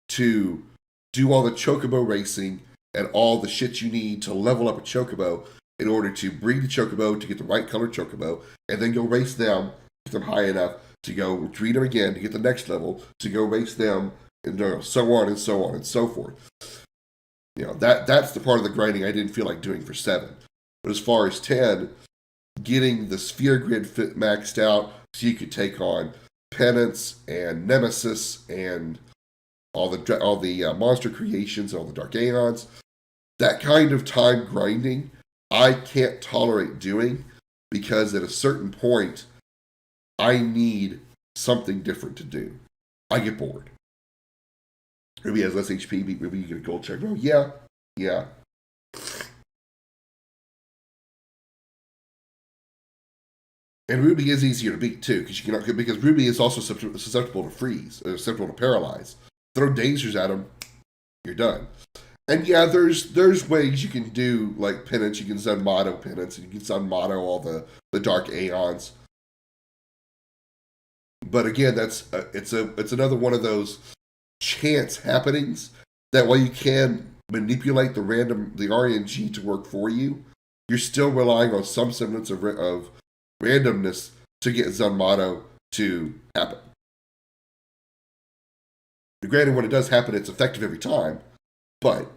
to do all the chocobo racing and all the shit you need to level up a chocobo in order to breed the chocobo to get the right color chocobo, and then go race them, get them high enough to go breed them again to get the next level, to go race them, and so on and so on and so forth. That's the part of the grinding I didn't feel like doing for 7. But as far as 10, getting the sphere grid fit maxed out so you could take on Penance and Nemesis and all the monster creations, all the Dark Aeons, that kind of time grinding, I can't tolerate doing because at a certain point, I need something different to do. I get bored. Ruby has less HP, beat Ruby, you get a gold check. Oh, yeah. And Ruby is easier to beat too, because Ruby is also susceptible to freeze, susceptible to paralyze. Throw dazers at him, you're done. And yeah, there's ways you can do like Penance. You can send Motto Penance, and you can send Motto all the Dark Aeons. But again, it's another one of those chance happenings that while you can manipulate the RNG to work for you, you're still relying on some semblance of randomness to get Zanmato to happen. Granted, when it does happen, it's effective every time, but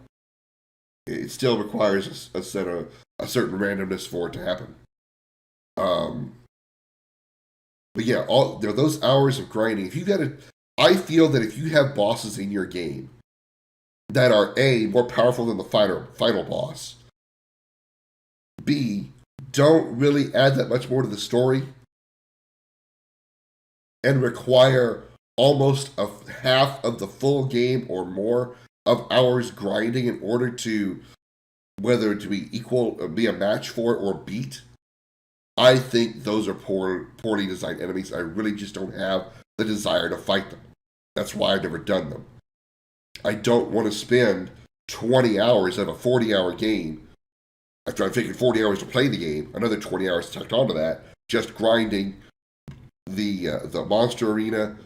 it still requires a certain randomness for it to happen. But yeah, those hours of grinding. I feel that if you have bosses in your game that are A, more powerful than the final boss, B, don't really add that much more to the story, and require almost half of the full game or more of hours grinding in order to, whether to be be a match for it or beat, I think those are poorly designed enemies. I really just don't have the desire to fight them. That's why I've never done them. I don't want to spend 20 hours of a 40-hour game, after I've taken 40 hours to play the game, another 20 hours tacked onto that, just grinding the monster arena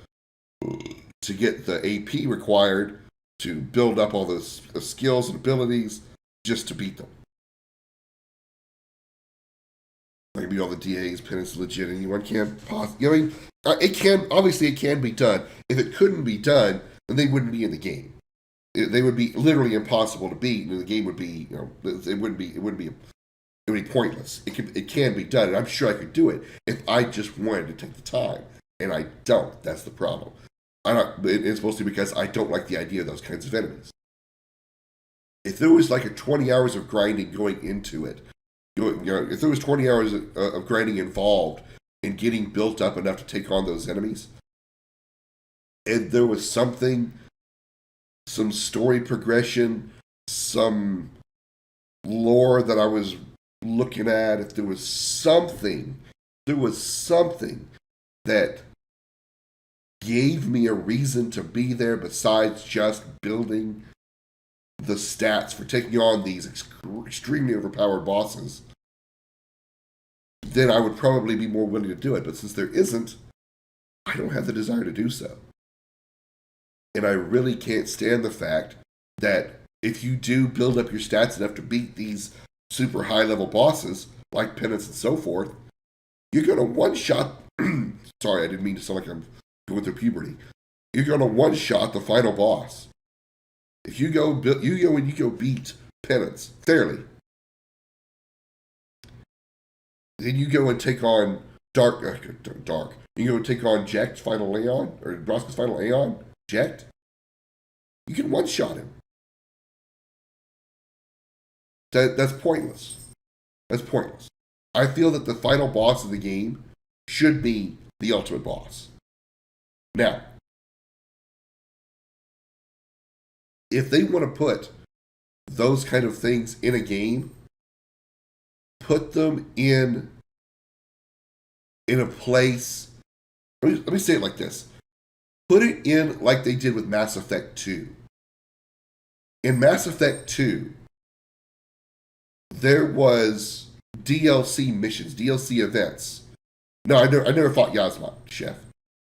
to get the AP required to build up all the skills and abilities just to beat them. I can beat all the DAs, Penance, legit, anyone can't possibly. It can be done. If it couldn't be done, then they wouldn't be in the game. They would be literally impossible to beat, and the game would be, it would be pointless. It can be done, and I'm sure I could do it if I just wanted to take the time, and I don't. That's the problem. It's mostly because I don't like the idea of those kinds of enemies. If there was like a 20 hours of grinding going into it, if there was 20 hours of grinding involved in getting built up enough to take on those enemies, and there was some story progression, some lore that I was looking at, if there was something that gave me a reason to be there besides just building the stats for taking on these extremely overpowered bosses, then I would probably be more willing to do it. But since there isn't, I don't have the desire to do so. And I really can't stand the fact that if you do build up your stats enough to beat these super high level bosses, like Penance and so forth, you're going to one shot. Sorry, I didn't mean to sound like I'm going through puberty. You're going to one shot the final boss. If you go beat Penance fairly, then you go and take on Dark. You go and take on Jecht's final Aeon, or Broska's final Aeon, Jecht. You can one shot him. That's pointless. That's pointless. I feel that the final boss of the game should be the ultimate boss. Now, if they want to put those kind of things in a game, put them in a place. Let me say it like this. Put it in like they did with Mass Effect 2. In Mass Effect 2, there was DLC missions, DLC events. No, I never fought Yasma, Chef.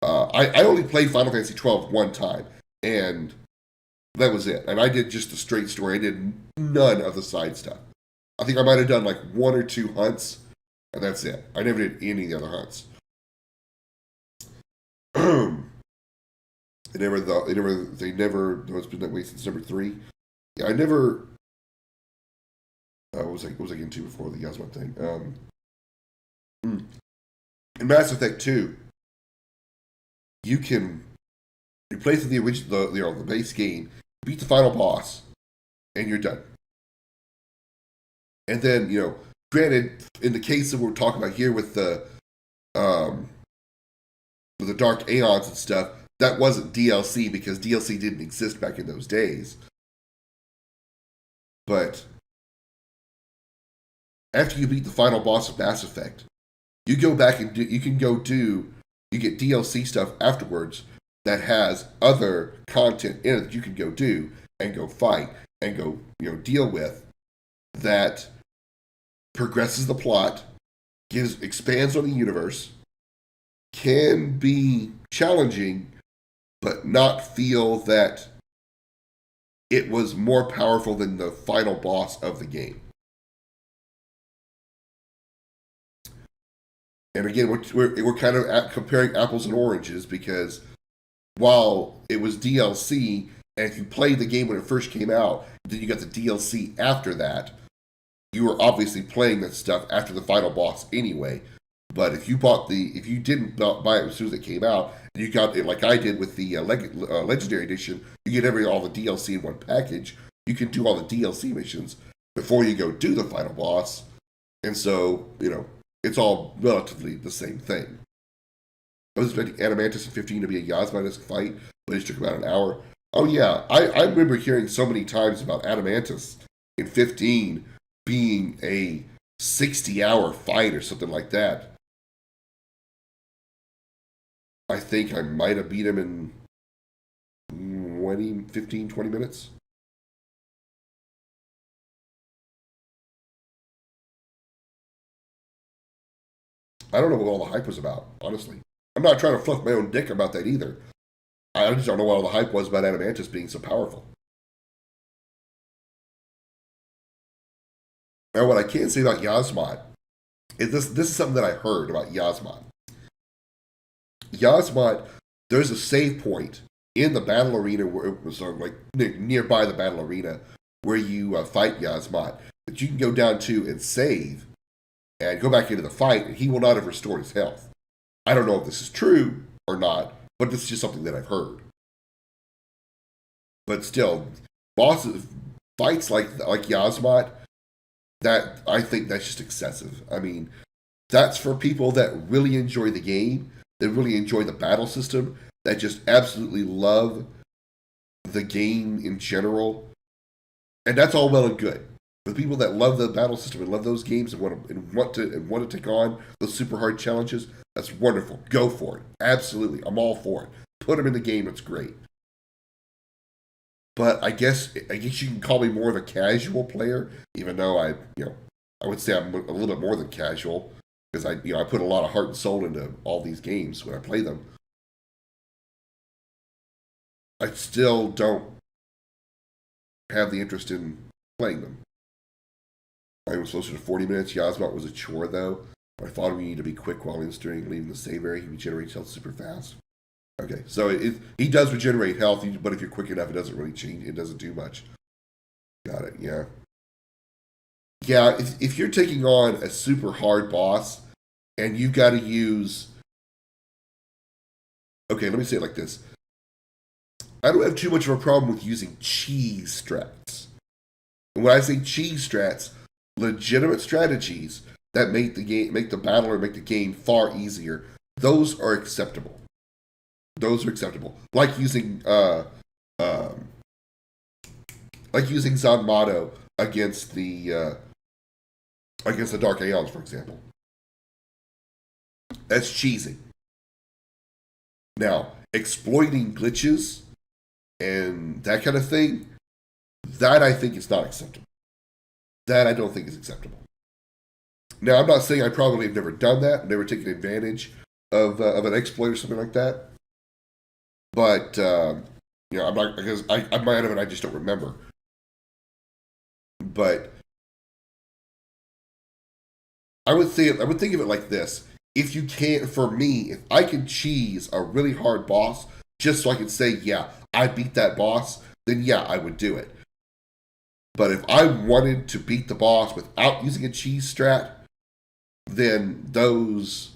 I only played Final Fantasy 12 one time, and that was it. And I did just the straight story. I did none of the side stuff. I think I might have done like 1 or 2 hunts, and that's it. I never did any of the other hunts. They never. It's been that way since number 3. Yeah, I never. What was I getting to before the Yasma thing? In Mass Effect 2, you can replace the original, the base game, beat the final boss, and you're done. And then, granted, in the case that we're talking about here with the Dark Aeons and stuff, that wasn't DLC because DLC didn't exist back in those days. But after you beat the final boss of Mass Effect, you go back and you get DLC stuff afterwards that has other content in it that you can go do and go fight and go, deal with, that progresses the plot, expands on the universe, can be challenging, but not feel that it was more powerful than the final boss of the game. And again, we're kind of comparing apples and oranges, because while it was DLC, and if you played the game when it first came out, then you got the DLC after that, you were obviously playing that stuff after the final boss anyway. But if you didn't buy it as soon as it came out, and you got it like I did with the Legendary Edition, you get all the DLC in one package. You can do all the DLC missions before you go do the final boss, and so it's all relatively the same thing. I was expecting Adamantis in 15 to be a Yasma-esque fight, but it took about an hour. Oh yeah, I remember hearing so many times about Adamantis in 15 being a 60-hour fight or something like that. I think I might have beat him in 20 minutes. I don't know what all the hype was about, honestly. I'm not trying to fluff my own dick about that either. I just don't know what all the hype was about Adamantis being so powerful. Now, what I can say about Yasmod is this is something that I heard about Yasmod. Yasmod, there's a save point in the battle arena where it was like nearby the battle arena where you fight Yasmod that you can go down to and save and go back into the fight, and he will not have restored his health. I don't know if this is true or not, but this is just something that I've heard. But still, fights like Yasmod, that I think that's just excessive. I mean, that's for people that really enjoy the game, that really enjoy the battle system, that just absolutely love the game in general. And that's all well and good. For the people that love the battle system and love those games and want to take on those super hard challenges, that's wonderful. Go for it. Absolutely. I'm all for it. Put them in the game, it's great. But I guess you can call me more of a casual player, even though I would say I'm a little bit more than casual, because I put a lot of heart and soul into all these games when I play them. I still don't have the interest in playing them. I was closer to 40 minutes. Yasmat was a chore, though. I thought we need to be quick while installing, leaving the save area. He regenerates health super fast. Okay, so he does regenerate health, but if you're quick enough, it doesn't really change. It doesn't do much. Got it, yeah. Yeah, if you're taking on a super hard boss, and you've got to use... Okay, let me say it like this. I don't have too much of a problem with using cheese strats. And when I say cheese strats, legitimate strategies that make the battle or make the game far easier, those are acceptable. Those are acceptable. Like using Zanmato against the Dark Aeons, for example. That's cheesy. Now, exploiting glitches and that kind of thing, that I think is not acceptable. That I don't think is acceptable. Now, I'm not saying I probably have never done that, never taken advantage of an exploit or something like that. But I'm not, because I might have it, I just don't remember. But I would think of it like this: if you can't, for me, if I can cheese a really hard boss just so I can say, yeah, I beat that boss, then yeah, I would do it. But if I wanted to beat the boss without using a cheese strat, then those...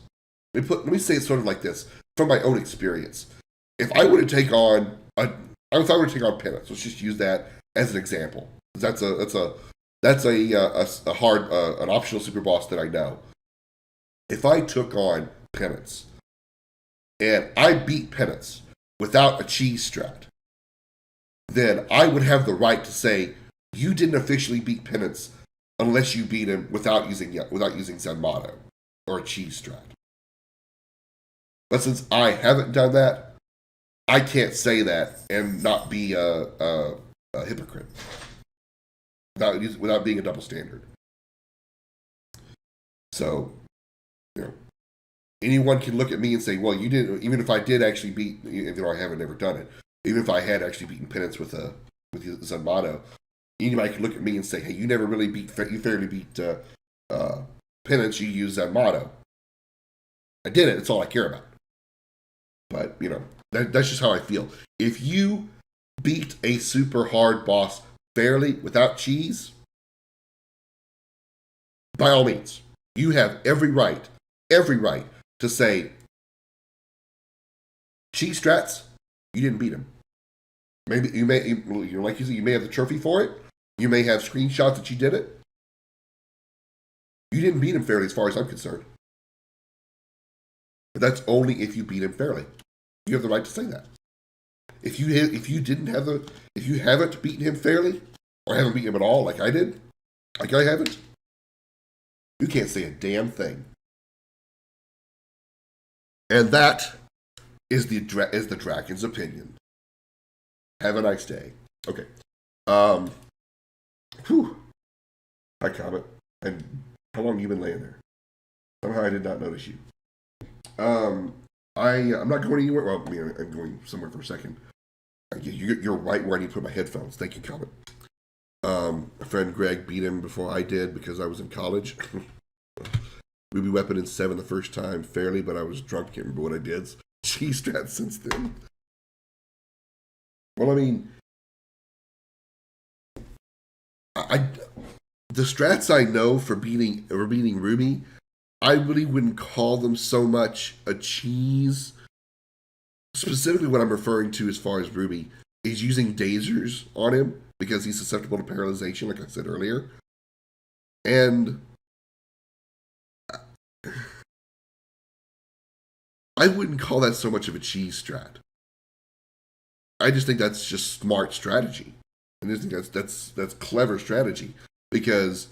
Let me say it sort of like this, from my own experience. If I were to take on Penance, let's just use that as an example. That's a hard an optional super boss that I know. If I took on Penance and I beat Penance without a cheese strat, then I would have the right to say, you didn't officially beat Penance unless you beat him without using Zanmato or a cheese strat. But since I haven't done that, I can't say that and not be a hypocrite without being a double standard. So, anyone can look at me and say, well, you didn't, even if I did actually beat, I haven't never done it, even if I had actually beaten Penance with Zanmato, anybody can look at me and say, hey, you fairly beat Penance, you used Zanmato. I did it, that's all I care about. But, that's just how I feel. If you beat a super hard boss fairly without cheese, by all means, you have every right to say, cheese strats, you didn't beat him. Maybe like you said, you may have the trophy for it. You may have screenshots that you did it. You didn't beat him fairly as far as I'm concerned. But that's only if you beat him fairly. You have the right to say that. If you haven't beaten him fairly, or haven't beaten him at all, like I did, like I haven't, you can't say a damn thing. And that is the Dragon's opinion. Have a nice day. Okay. Whew. Hi, Comet. And how long have you been laying there? Somehow I did not notice you. I'm not going anywhere. Well, I'm going somewhere for a second. You're right where I need to put my headphones. Thank you, Comet. A friend Greg beat him before I did because I was in college. Ruby Weapon in 7 the first time fairly, but I was drunk. Can't remember what I did. Cheese strat since then. Well, I mean, the strats I know for beating Ruby, I really wouldn't call them so much a cheese. Specifically, what I'm referring to as far as Ruby is using dazers on him because he's susceptible to paralyzation, like I said earlier. And I wouldn't call that so much of a cheese strat. I just think that's just smart strategy. And I just think that's clever strategy. Because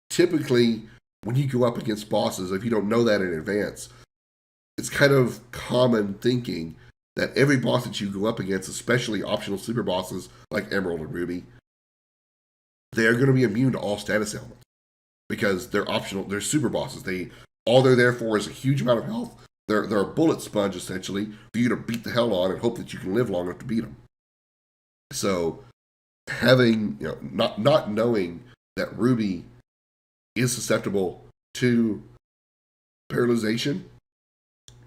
typically, when you go up against bosses, if you don't know that in advance, it's kind of common thinking that every boss that you go up against, especially optional super bosses like Emerald and Ruby, they're going to be immune to all status elements. Because they're optional, they're super bosses. All they're there for is a huge amount of health. They're a bullet sponge, essentially, for you to beat the hell on and hope that you can live long enough to beat them. So having, not knowing that Ruby is susceptible to paralyzation,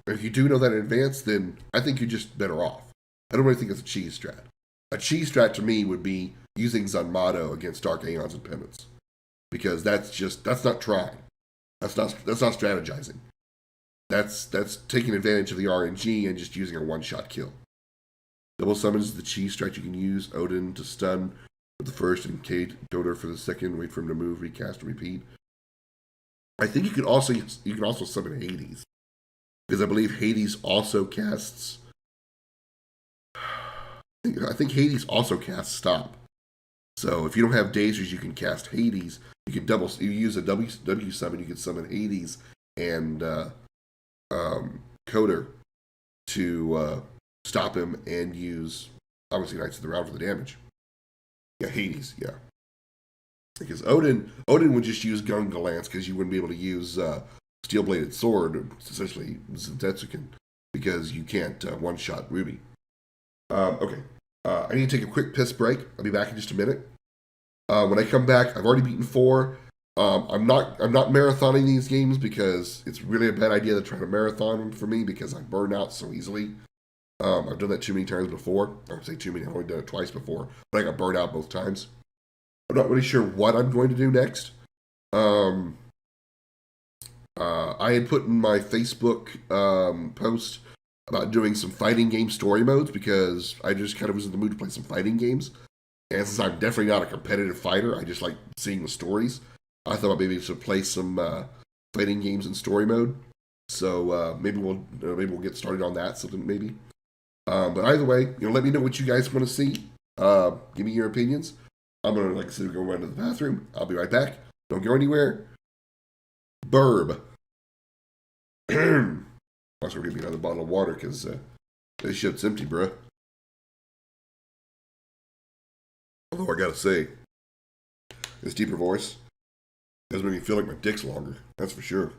if you do know that in advance, then I think you're just better off. I don't really think it's a cheese strat. A cheese strat to me would be using Zanmato against Dark Aeons and Penance. Because that's not trying. That's not strategizing. That's taking advantage of the RNG and just using a one-shot kill. Double summons is the cheese strat you can use. Odin to stun for the first and Cade Doder for the second. Wait for him to move, recast, and repeat. I think you can also summon Hades. Because I believe Hades also casts... I think Hades also casts Stop. So if you don't have Dazers, you can cast Hades. You can you use a W summon, you can summon Hades and Coder to stop him and use, obviously, Knights of the Round for the damage. Yeah, Hades, yeah. Because Odin would just use Gunga Lance because you wouldn't be able to use Steel-Bladed Sword, essentially Zetsuken, because you can't one-shot Ruby. Okay. I need to take a quick piss break. I'll be back in just a minute. When I come back, I've already beaten 4. I'm not marathoning these games because it's really a bad idea to try to marathon them for me because I burn out so easily. I've done that too many times before. I would say too many. I've only done it twice before, but I got burned out both times. I'm not really sure what I'm going to do next. I had put in my Facebook post about doing some fighting game story modes because I just kind of was in the mood to play some fighting games. And since I'm definitely not a competitive fighter, I just like seeing the stories. I thought maybe we should play some fighting games in story mode. So maybe we'll get started on that. Something maybe. But either way, let me know what you guys want to see. Give me your opinions. I'm gonna, like I said, go run to the bathroom. I'll be right back. Don't go anywhere. Burb. Also, give me another bottle of water because this shit's empty, bruh. Although I gotta say, this deeper voice does make me feel like my dick's longer. That's for sure.